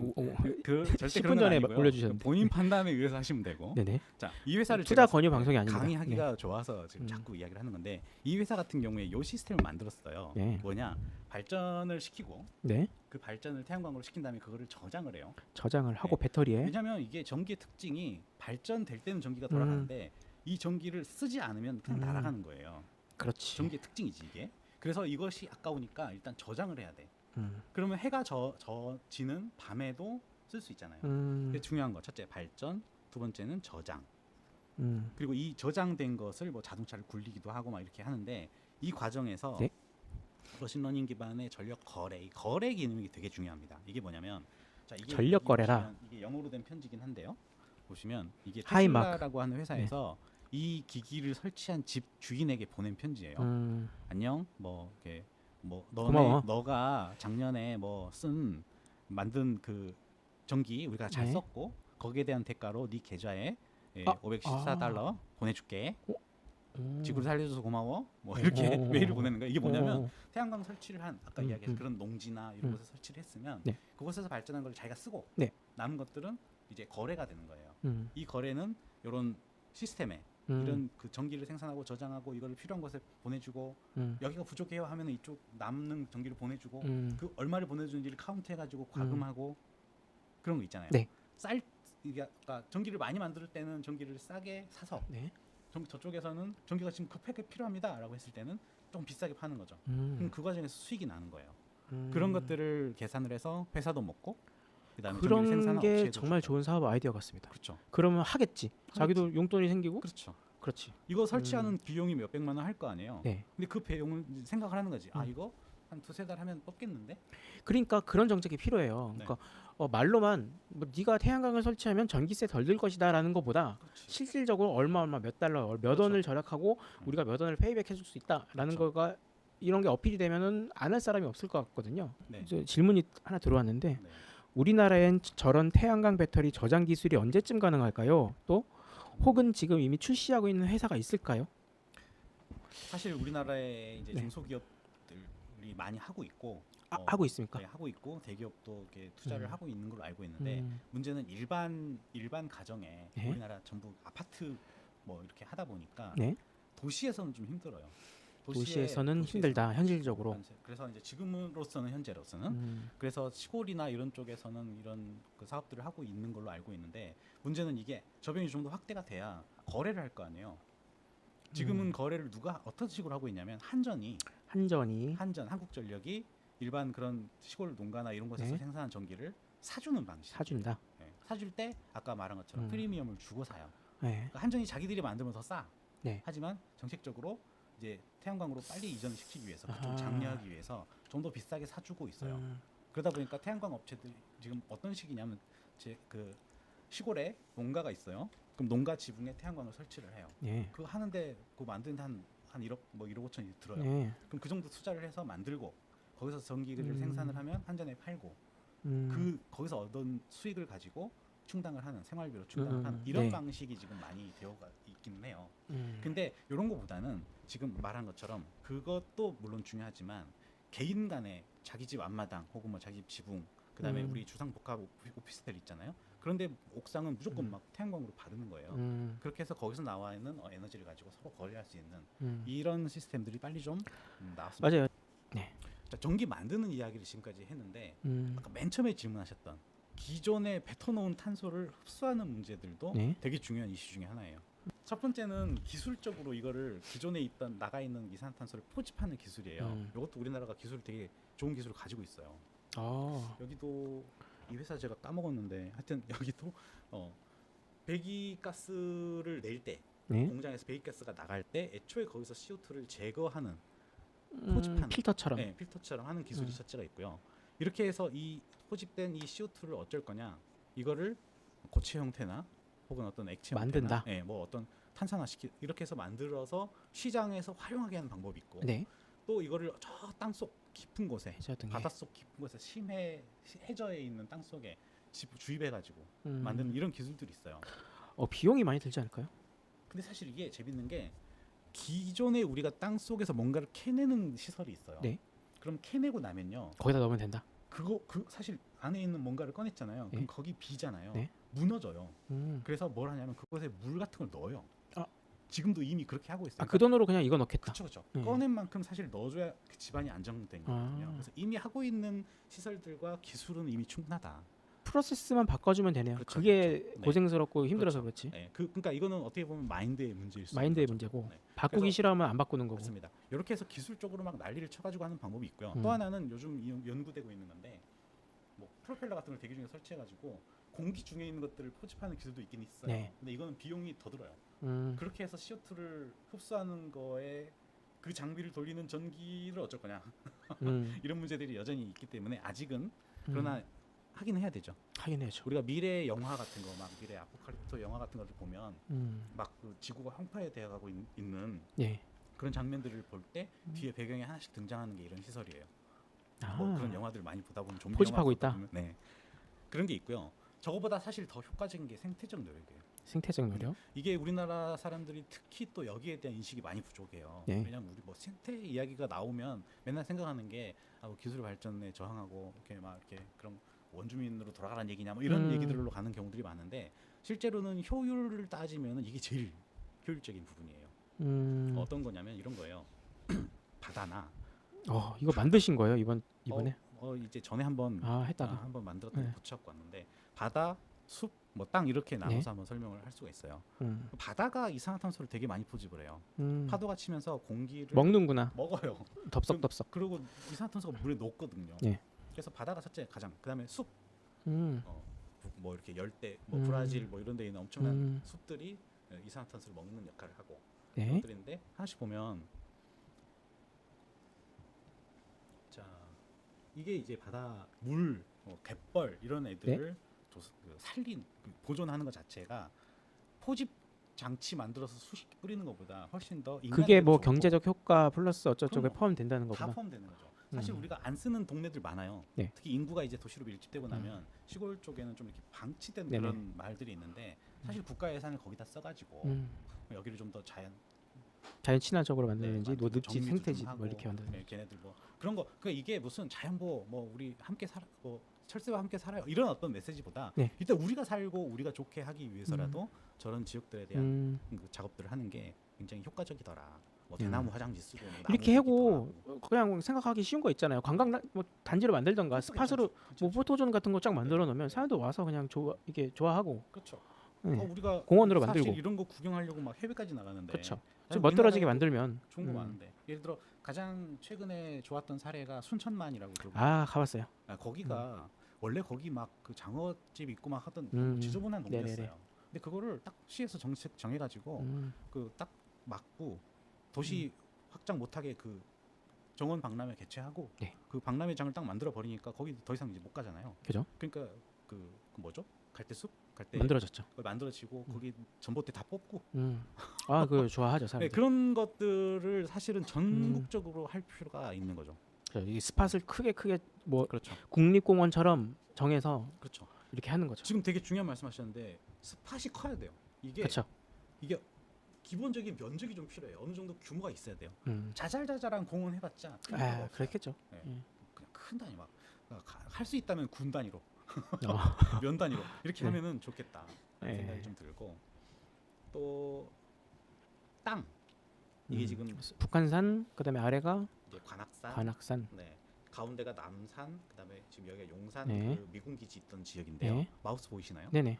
절대 10분 그런 건 전에 아니고요. 올려주셨는데. 본인 판단에 의해서 하시면 되고. 네네. 자, 이 회사를 투자 제가 권유 방송이 아닙니다. 강의하기가 좋아서 지금 자꾸 이야기를 하는 건데 이 회사 같은 경우에 이 시스템을 만들었어요. 네. 뭐냐? 발전을 시키고 네. 그 발전을 태양광으로 시킨 다음에 그거를 저장을 해요. 저장을 하고 네. 배터리에. 왜냐하면 이게 전기의 특징이 발전될 때는 전기가 돌아가는데 이 전기를 쓰지 않으면 그냥 날아가는 거예요. 그렇지. 전기의 특징이지 이게. 그래서 이것이 아까우니까 일단 저장을 해야 돼. 음. 그러면 해가 지는 밤에도 쓸 수 있잖아요. 그게 중요한 거. 첫째 발전, 두 번째는 저장. 그리고 이 저장된 것을 뭐 자동차를 굴리기도 하고 막 이렇게 하는데 이 과정에서 네? 머신러닝 기반의 전력 거래, 이 거래 기능이 되게 중요합니다. 이게 뭐냐면 자, 이게 전력 거래라. 보시면 이게 영어로 된 편지긴 한데요. 보시면 이게 하이마크. 테슬라라고 하는 회사에서 이 기기를 설치한 집 주인에게 보낸 편지예요. 안녕, 뭐 이렇게 뭐 고마워. 너가 작년에 뭐 만든 그 전기 우리가 잘 네. 썼고 거기에 대한 대가로 네 계좌에 아, 514달러 보내줄게. 음. 지구를 살려줘서 고마워. 뭐 이렇게 메일을 보내는 거야. 이게 뭐냐면 어. 태양광 설치를 한 아까 이야기한 그런 농지나 이런 곳에 설치를 했으면 네. 그곳에서 발전한 걸 자기가 쓰고 네. 남은 것들은 이제 거래가 되는 거예요. 음. 이 거래는 이런 시스템에 이런 그 전기를 생산하고 저장하고 이거를 필요한 곳에 보내주고 여기가 부족해요 하면 이쪽 남는 전기를 보내주고 그 얼마를 보내주는지를 카운트해가지고 과금하고 그런 거 있잖아요. 네. 이게 아까 전기를 많이 만들 때는 전기를 싸게 사서 네. 저쪽에서는 전기가 지금 급하게 필요합니다라고 했을 때는 좀 비싸게 파는 거죠. 그럼 그 과정에서 수익이 나는 거예요. 그런 것들을 계산을 해서 회사도 먹고 그다음에 전기를 그런 생산한 게 업체도 정말 주고. 좋은 사업 아이디어 같습니다. 그렇죠. 그러면 하겠지. 자기도 용돈이 생기고. 그렇죠. 그렇지. 이거 설치하는 비용이 몇 백만 원 할 거 아니에요. 네. 근데 그 비용을 생각을 하는 거지. 아 이거 한 두세 달 하면 뽑겠는데? 그러니까 그런 정책이 필요해요. 네. 그러니까 말로만 뭐 네가 태양광을 설치하면 전기세 덜 들 것이다라는 것보다 그렇지. 실질적으로 얼마 몇 달러 몇 그렇죠. 원을 절약하고 우리가 몇 원을 페이백 해줄 수 있다라는 그렇죠. 거가 이런 게 어필이 되면은 안 할 사람이 없을 것 같거든요. 네. 이제 질문이 하나 들어왔는데 네. 우리나라엔 저런 태양광 배터리 저장 기술이 언제쯤 가능할까요? 또 혹은 지금 이미 출시하고 있는 회사가 있을까요? 사실 우리나라의 이제 네. 중소기업들이 많이 하고 있고 하고 있습니까? 네, 하고 있고 대기업도 이렇게 투자를 하고 있는 걸로 알고 있는데 음. 문제는 일반 가정에 네. 우리나라 전부 아파트 뭐 이렇게 하다 보니까 네. 도시에서는 좀 힘들어요. 도시에서는 힘들다 현실적으로. 그래서 이제 지금으로서는 현재로서는 그래서 시골이나 이런 쪽에서는 이런 그 사업들을 하고 있는 걸로 알고 있는데 문제는 이게 저변이 좀 더 확대가 돼야 거래를 할 거 아니에요. 지금은 거래를 누가 어떤 식으로 하고 있냐면 한전 한국전력이 일반 그런 시골 농가나 이런 곳에서 네. 생산한 전기를 사주는 방식. 사준다. 네. 사줄 때 아까 말한 것처럼 프리미엄을 주고 사요. 네. 그러니까 한전이 자기들이 만들면 더 싸. 네. 하지만 정책적으로 이제 태양광으로 빨리 이전을 시키기 위해서 그쪽을 아하. 장려하기 위해서 좀 더 비싸게 사주고 있어요. 그러다 보니까 태양광 업체들이 지금 어떤 식이냐면 제 그 시골에 농가가 있어요. 그럼 농가 지붕에 태양광을 설치를 해요. 네. 그거 하는데 그거 만드는데 한 1억 뭐 1억 5천이 들어요. 네. 그럼 그 정도 투자를 해서 만들고 거기서 전기를 생산을 하면 한전에 팔고 거기서 얻은 수익을 가지고 충당을 하는 생활비로 충당을 하는 이런 네. 방식이 지금 많이 되어가 있기는 해요. 근데 이런 거보다는 지금 말한 것처럼 그것도 물론 중요하지만 개인 간의 자기 집 앞마당 혹은 뭐 자기 집 지붕 그다음에 우리 주상복합 오피스텔 있잖아요. 그런데 옥상은 무조건 막 태양광으로 바르는 거예요. 그렇게 해서 거기서 나와 있는 에너지를 가지고 서로 거래할 수 있는 이런 시스템들이 빨리 좀 나왔으면 맞아요. 네. 자, 전기 만드는 이야기를 지금까지 했는데 아까 맨 처음에 질문하셨던 기존에 뱉어놓은 탄소를 흡수하는 문제들도 네. 되게 중요한 이슈 중에 하나예요. 첫 번째는 기술적으로 이거를 기존에 있던 나가 있는 이산화탄소를 포집하는 기술이에요. 이것도 우리나라가 기술 되게 좋은 기술을 가지고 있어요. 여기도 이 회사 제가 까먹었는데 하여튼 여기도 배기가스를 낼 때 네. 공장에서 배기가스가 나갈 때 애초에 거기서 CO2를 제거하는 포집하는 필터처럼. 네, 필터처럼 하는 기술이 첫째가 있고요. 이렇게 해서 이 포집된 이 CO2를 어쩔 거냐? 이거를 고체 형태나 혹은 어떤 액체 만든다. 형태나, 뭐 어떤 탄산화시키 이렇게 해서 만들어서 시장에서 활용하게 하는 방법이 있고, 네. 또 이거를 저 땅속 깊은 곳에 해저등에. 바닷속 깊은 곳에 해저에 있는 땅 속에 주입해가지고 만드는 이런 기술들이 있어요. 비용이 많이 들지 않을까요? 근데 사실 이게 재밌는 게 기존에 우리가 땅 속에서 뭔가를 캐내는 시설이 있어요. 네. 그럼 캐내고 나면요. 거기다 넣으면 된다. 그 사실 안에 있는 뭔가를 꺼냈잖아요. 네. 그럼 거기 비잖아요. 네. 무너져요. 그래서 뭘 하냐면 그곳에 물 같은 걸 넣어요. 지금도 이미 그렇게 하고 있어요. 그 돈으로 그냥 이거 넣겠다. 그렇죠. 꺼낸 만큼 사실 넣어줘야 그 집안이 안정된 거거든요. 그래서 이미 하고 있는 시설들과 기술은 이미 충분하다. 프로세스만 바꿔주면 되네요. 그렇죠, 그게 그렇죠. 네. 고생스럽고 힘들어서 그렇죠. 그렇지. 네. 그러니까 이거는 어떻게 보면 마인드의 문제일 수 있는 마인드의 거죠. 문제고 네. 바꾸기 그래서 싫어하면 안 바꾸는 거고. 그렇습니다. 이렇게 해서 기술적으로 막 난리를 쳐가지고 하는 방법이 있고요. 또 하나는 요즘 연구되고 있는 건데 뭐 프로펠러 같은 걸 대기 중에 설치해가지고 공기 중에 있는 것들을 포집하는 기술도 있긴 있어요. 네. 근데 이거는 비용이 더 들어요. 그렇게 해서 CO2를 흡수하는 거에 그 장비를 돌리는 전기를 어쩔 거냐 이런 문제들이 여전히 있기 때문에 아직은 그러나 하긴 해야 되죠. 하긴 해야죠. 우리가 미래 영화 같은 거 막 미래 아포칼립토 영화 같은 거를 보면 막 그 지구가 형파되어 가고 있는 네. 그런 장면들을 볼 때 뒤에 배경에 하나씩 등장하는 게 이런 시설이에요. 아. 뭐 그런 영화들 많이 보다 보면 좀비 포집하고 영화 있다. 보다 보면, 네. 그런 게 있고요. 저거보다 사실 더 효과적인 게 생태적 노력이에요. 생태적 노력. 이게 우리나라 사람들이 특히 또 여기에 대한 인식이 많이 부족해요. 네. 왜냐하면 우리 뭐 생태 이야기가 나오면 맨날 생각하는 게 뭐 기술 발전에 저항하고 이렇게 막 이렇게 그런 원주민으로 돌아가라는 얘기냐 뭐 이런 얘기들로 가는 경우들이 많은데 실제로는 효율을 따지면 이게 제일 효율적인 부분이에요. 어떤 거냐면 이런 거예요. 바다나 이거 만드신 거예요 이번에? 이제 전에 한번 했다가 한번 만들었던 네. 거 붙여갖고 왔는데 바다, 숲, 뭐 땅 이렇게 나눠서 한번 설명을 할 수가 있어요. 바다가 이산화탄소를 되게 많이 포집을 해요. 파도가 치면서 공기를 먹는구나. 먹어요. 덥석덥석. 그리고 이산화탄소가 물에 녹거든요. 네. 그래서 바다가 첫째 가장 그다음에 숲, 뭐 이렇게 열대, 뭐 브라질 뭐 이런 데 있는 엄청난 숲들이 이산화탄소를 먹는 역할을 하고 네. 것들인데 하나씩 보면 자 이게 이제 바다 물, 갯벌 이런 애들을 살린 보존하는 것 자체가 포집 장치 만들어서 수십 개 뿌리는 것보다 훨씬 더 그게 뭐 인간적이고 경제적 효과 플러스 어쩌고에 그럼요. 포함된다는 다 거구나. 포함되는 거죠. 사실 우리가 안 쓰는 동네들 많아요. 네. 특히 인구가 이제 도시로 밀집되고 나면 시골 쪽에는 좀 이렇게 방치된 네네. 그런 마을들이 있는데 사실 국가 예산을 거기다 써가지고 여기를 좀 더 자연 친화적으로 만드는지 만들고 노늪지 정리도 생태지 좀 뭐 하고, 이렇게 만드는. 네, 걔네들 뭐 그런 거 그 이게 무슨 자연보호 뭐 우리 함께 살아 뭐 철새와 함께 살아요 이런 어떤 메시지보다 네. 일단 우리가 살고 우리가 좋게 하기 위해서라도 저런 지역들에 대한 그 작업들을 하는 게 굉장히 효과적이더라. 뭐 대나무 화장지 쓰고 뭐 이렇게 나무 하고 기부하고. 그냥 생각하기 쉬운 거 있잖아요. 관광 뭐 단지를 만들던가 스팟으로 뭐 포토존 같은 거 쫙 만들어 놓으면 사람들 와서 그냥 이게 좋아하고 그렇죠. 네. 우리가 공원으로 사실 만들고. 이런 거 구경하려고 막 해외까지 나가는데. 그렇죠. 사실 좀 멋들어지게 우리나라에도 만들면. 좋은 거 많은데. 예를 들어 가장 최근에 좋았던 사례가 순천만이라고 들어보셨나요? 아 가봤어요. 거기가 원래 거기 막 그 장어집 있고 막 하던 지저분한 네네네. 동네였어요. 근데 그거를 딱 시에서 정책 정해가지고 그 딱 막고 도시 확장 못하게 그 정원 박람회 개최하고 네. 그 박람회장을 딱 만들어 버리니까 거기 더 이상 이제 못 가잖아요. 그죠? 그러니까 그 뭐죠? 갈대숲? 갈대 만들어졌죠. 만들어지고 거기 전봇대 다 뽑고 아그 좋아하죠 네, 사람들. 그런 것들을 사실은 전국적으로 할 필요가 있는 거죠. 이 스팟을 크게 뭐 그렇죠. 국립공원처럼 정해서 그렇죠. 이렇게 하는 거죠. 지금 되게 중요한 말씀하셨는데 스팟이 커야 돼요. 그렇죠. 이게 기본적인 면적이 좀 필요해요. 어느 정도 규모가 있어야 돼요. 음. 자잘자잘한 공원 해봤자 아 그렇겠죠. 네. 예. 그냥 큰 단위 막 할 수 있다면 군 단위로 어. 면 단위로 이렇게 네. 하면은 좋겠다 네. 생각이 좀 들고 또 땅 이게 지금 북한산 그다음에 아래가 이제 관악산, 관악산. 네 가운데가 남산, 그다음에 지금 여기가 용산 네. 그 미군 기지 있던 지역인데요. 네. 마우스 보이시나요? 네네.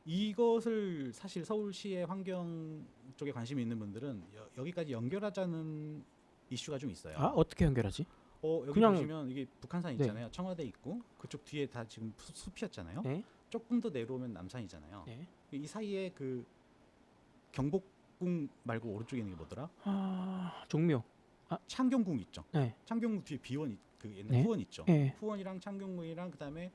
이것을 사실 서울시의 환경 쪽에 관심이 있는 분들은 여기까지 연결하자는 이슈가 좀 있어요. 아 어떻게 연결하지? 여기 그냥- 보시면 이게 북한산 네. 있잖아요. 청와대 있고 그쪽 뒤에 다 지금 숲이었잖아요. 네. 조금 더 내려오면 남산이잖아요. 네. 이 사이에 그 경복궁 말고 오른쪽에 있는 게 뭐더라? 아 종묘. 창경궁 있죠. 네. 창경궁 뒤에 비원 그 옛날 네. 후원 있죠. 네. 후원이랑 창경궁이랑 그다음에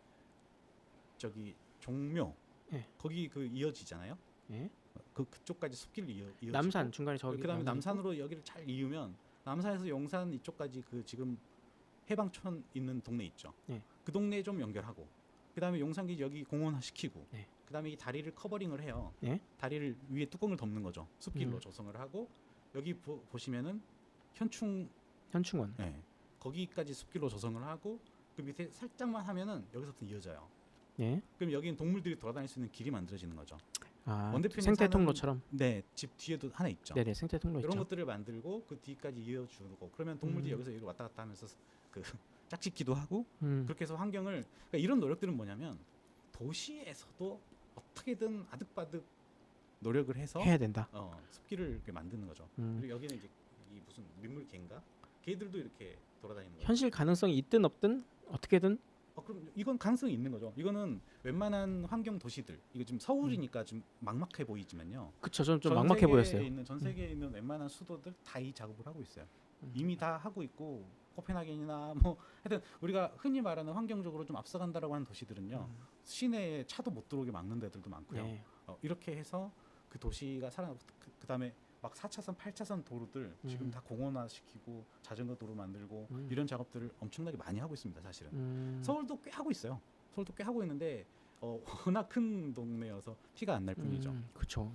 저기 종묘 네. 거기 그 이어지잖아요. 네. 그쪽까지 숲길을 이어지고 남산 중간에 저기. 그다음에 남산 남산으로 여기를 잘 이으면 남산에서 용산 이쪽까지 그 지금 해방촌 있는 동네 있죠. 네. 그 동네에 좀 연결하고 그다음에 용산기 여기 공원화 시키고 네. 그다음에 이 다리를 커버링을 해요. 네. 다리를 위에 뚜껑을 덮는 거죠. 숲길로 조성을 하고 여기 보시면은 현충원. 네, 거기까지 숲길로 조성을 하고 그 밑에 살짝만 하면은 여기서부터 이어져요. 네. 그럼 여기는 동물들이 돌아다닐 수 있는 길이 만들어지는 거죠. 아 원 대표님 생태 사는- 통로처럼. 네, 집 뒤에도 하나 있죠. 네네 생태 통로 이런 있죠. 것들을 만들고 그 뒤까지 이어주고 그러면 동물들이 여기서 여기 왔다 갔다 하면서 그 짝짓기도 하고 그렇게 해서 환경을 그러니까 이런 노력들은 뭐냐면 도시에서도 어떻게든 아득바득 노력을 해서 해야 된다. 숲길을 이렇게 만드는 거죠. 그리고 여기는 이제 이 무슨 민물개인가? 개들도 이렇게 돌아다니는 거죠. 현실 가능성이 있든 없든 어떻게든. 그럼 이건 가능성이 있는 거죠. 이거는 웬만한 환경 도시들 이거 지금 서울이니까 좀 막막해 보이지만요. 그쵸 좀 전 막막해 세계에 보였어요. 전 세계에 있는 웬만한 수도들 다 이 작업을 하고 있어요. 이미 다 하고 있고 코펜하겐이나 뭐 하여튼 우리가 흔히 말하는 환경적으로 좀 앞서간다라고 하는 도시들은요. 시내에 차도 못 들어오게 막는 데들도 많고요. 네. 이렇게 해서 그 도시가 살아나고 그다음에 막 4차선, 8차선 도로들 지금 다 공원화 시키고 자전거 도로 만들고 이런 작업들을 엄청나게 많이 하고 있습니다. 사실은 서울도 꽤 하고 있어요. 서울도 꽤 하고 있는데 워낙 큰 동네여서 티가 안 날 뿐이죠. 그렇죠.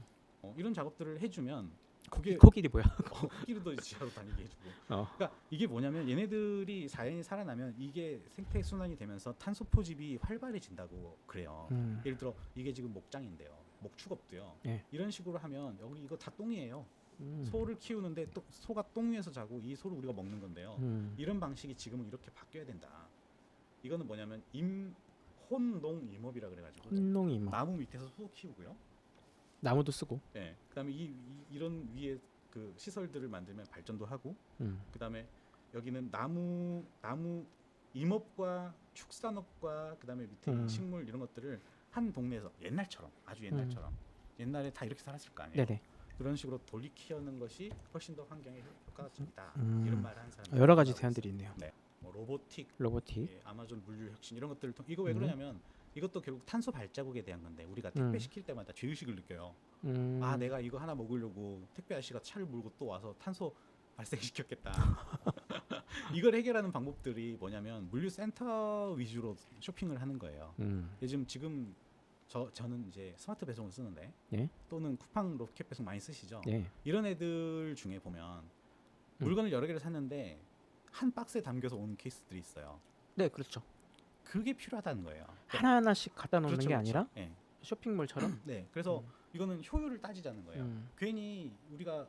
이런 작업들을 해주면 그게 코끼리 뭐야? 코끼리도 지하로 다니게 해주고. 어. 그러니까 이게 뭐냐면 얘네들이 자연이 살아나면 이게 생태 순환이 되면서 탄소 포집이 활발해진다고 그래요. 예를 들어 이게 지금 목장인데요. 목축업도요. 네. 이런 식으로 하면 여기 이거 다 똥이에요. 소를 키우는데 소가 똥 위에서 자고 이 소를 우리가 먹는 건데요. 이런 방식이 지금은 이렇게 바뀌어야 된다. 이거는 뭐냐면 혼농임업이라 그래가지고 혼농임업. 나무 밑에서 소 키우고요. 나무도 쓰고. 네. 그다음에 이런 위에 그 시설들을 만들면 발전도 하고. 그다음에 여기는 나무 임업과 축산업과 그다음에 밑에 식물 이런 것들을 한 동네에서 옛날처럼 아주 옛날처럼 옛날에 다 이렇게 살았을 거 아니에요. 네네. 그런 식으로 돌이키는 것이 훨씬 더 환경에 효과가 있다. 이런 말을 한 사람. 여러 가지 대안들이 있네요. 네. 뭐 로보틱, 아마존 물류 혁신 이런 것들을 이거 왜 그러냐면 이것도 결국 탄소 발자국에 대한 건데 우리가 택배 시킬 때마다 죄의식을 느껴요. 아 내가 이거 하나 먹으려고 택배 아저씨가 차를 몰고 또 와서 탄소 발생시켰겠다. 이걸 해결하는 방법들이 뭐냐면 물류센터 위주로 쇼핑을 하는 거예요. 요즘 지금 저는 이제 스마트 배송을 쓰는데 네. 또는 쿠팡 로켓 배송 많이 쓰시죠. 네. 이런 애들 중에 보면 물건을 여러 개를 샀는데 한 박스에 담겨서 오는 케이스들이 있어요. 네, 그렇죠. 그게 필요하다는 거예요. 하나하나씩 갖다 놓는 그렇죠, 게 그렇죠. 아니라 네. 쇼핑몰처럼. 네. 그래서 이거는 효율을 따지자는 거예요. 괜히 우리가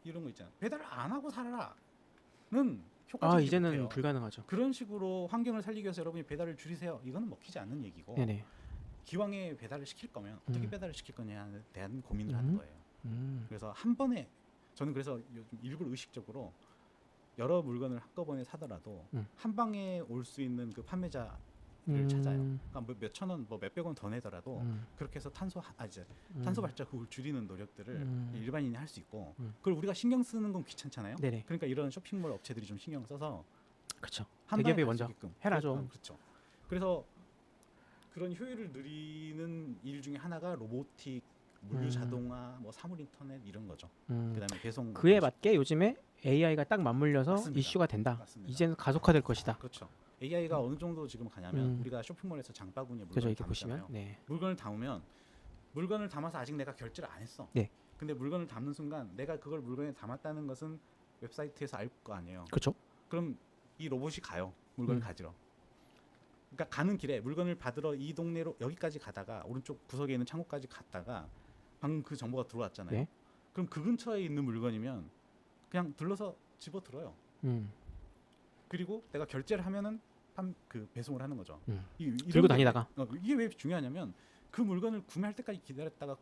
이런 거 있잖아. 배달을 안 하고 살아라는 효과적이지 이제는 못해요. 불가능하죠. 그런 식으로 환경을 살리기 위해서 여러분이 배달을 줄이세요. 이거는 먹히지 않는 얘기고. 네네. 기왕에 배달을 시킬 거면 어떻게 배달을 시킬 거냐에 대한 고민을 하는 거예요. 그래서 한 번에 저는 그래서 요즘 일부러 의식적으로 여러 물건을 한꺼번에 사더라도 한 방에 올 수 있는 그 판매자를 찾아요. 그러니까 뭐 몇천 원, 뭐 몇백 원 더 내더라도 그렇게 해서 탄소 발자국을 줄이는 노력들을 일반인이 할 수 있고 그걸 우리가 신경 쓰는 건 귀찮잖아요. 네네. 그러니까 이런 쇼핑몰 업체들이 좀 신경 써서 그렇죠. 한 대기업이 방에 먼저 갈 수 있게끔. 해라 좀. 그렇죠. 그래서 그런 효율을 늘리는 일 중에 하나가 로보틱, 물류 자동화, 뭐 사물 인터넷 이런 거죠. 그다음에 배송. 그에 맞게 요즘에 AI가 딱 맞물려서 맞습니다. 이슈가 된다. 맞습니다. 이제는 가속화될 것이다. 그렇죠. AI가 어느 정도 지금 가냐면 우리가 쇼핑몰에서 장바구니에 그죠, 물건을 이렇게 보시면 담잖아요. 네. 물건을 담으면 물건을 담아서 아직 내가 결제를 안 했어. 네. 근데 물건을 담는 순간 내가 그걸 물건에 담았다는 것은 웹사이트에서 알 거 아니에요. 그렇죠. 그럼 이 로봇이 가요. 물건을 가지러. 그러니까 가는 길에 물건을 받으러 이 동네로 여기까지 가다가 오른쪽 구석에 있는 창고까지 갔다가 방금 그 정보가 들어왔잖아요. 네. 그럼 그 근처에 있는 물건이면 그냥 들러서 집어 들어요. 그리고 내가 결제를 하면은 그 배송을 하는 거죠. 들고 다니다가 이게 왜 중요하냐면 그 물건을 구매할 때까지 기다렸다가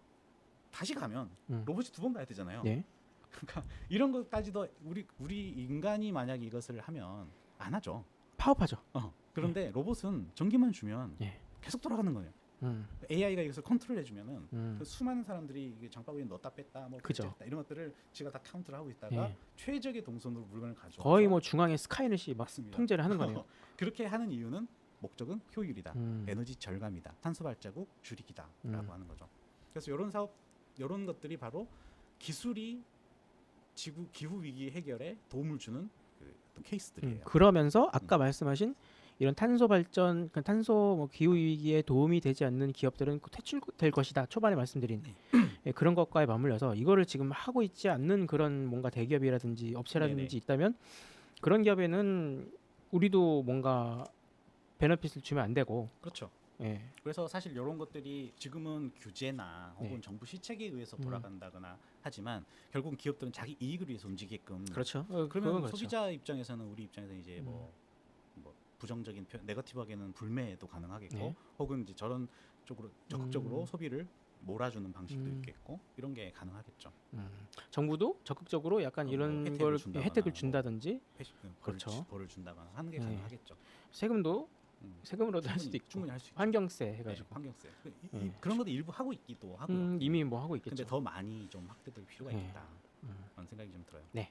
다시 가면 로봇이 2번 가야 되잖아요. 네. 그러니까 이런 것까지도 우리 인간이 만약에 이것을 하면 안 하죠. 파업하죠. 그런데 로봇은 전기만 주면 예. 계속 돌아가는 거예요. AI가 이것을 컨트롤해주면은 그 수많은 사람들이 이게 장바구니에 넣었다 뺐다, 뭐 그죠. 결제했다 이런 것들을 지가 다 카운트를 하고 있다가 예. 최적의 동선으로 물건을 가져와서 거의 뭐 중앙에 스카이넷이 막 맞습니다. 통제를 하는 거네요. 그렇게 하는 이유는 목적은 효율이다, 에너지 절감이다, 탄소 발자국 줄이기다라고 하는 거죠. 그래서 이런 사업, 이런 것들이 바로 기술이 기후 위기 해결에 도움을 주는 그 어떤 케이스들이에요. 그러면서 아까 말씀하신 이런 탄소 발전, 탄소 뭐 기후 위기에 도움이 되지 않는 기업들은 퇴출될 것이다. 초반에 말씀드린 예, 그런 것과에 맞물려서 이거를 지금 하고 있지 않는 그런 뭔가 대기업이라든지 업체라든지 네네. 있다면 그런 기업에는 우리도 뭔가 베너핏을 주면 안 되고. 그렇죠. 예. 그래서 사실 이런 것들이 지금은 규제나 혹은 네. 정부 시책에 의해서 돌아간다거나 하지만 결국은 기업들은 자기 이익을 위해서 움직이게끔. 그렇죠. 그러면 그렇죠. 소비자 입장에서는 우리 입장에서는 이제 뭐 부정적인 네거티브하게는 불매도 가능하겠고 네. 혹은 이제 저런 쪽으로 적극적으로 소비를 몰아주는 방식도 있겠고 이런 게 가능하겠죠. 정부도 적극적으로 약간 이런 혜택을 준다든지 그렇죠. 벌을 준다거나 하는 게 네. 가능하겠죠. 세금으로도 할 수도 있고 충분히 할 수 있죠. 환경세 해가지고 네, 환경세 그런 것도 일부 하고 있기도 하고요. 이미 뭐 하고 있겠죠. 근데 더 많이 좀 확대될 필요가 네. 있다. 그런 생각이 좀 들어요. 네.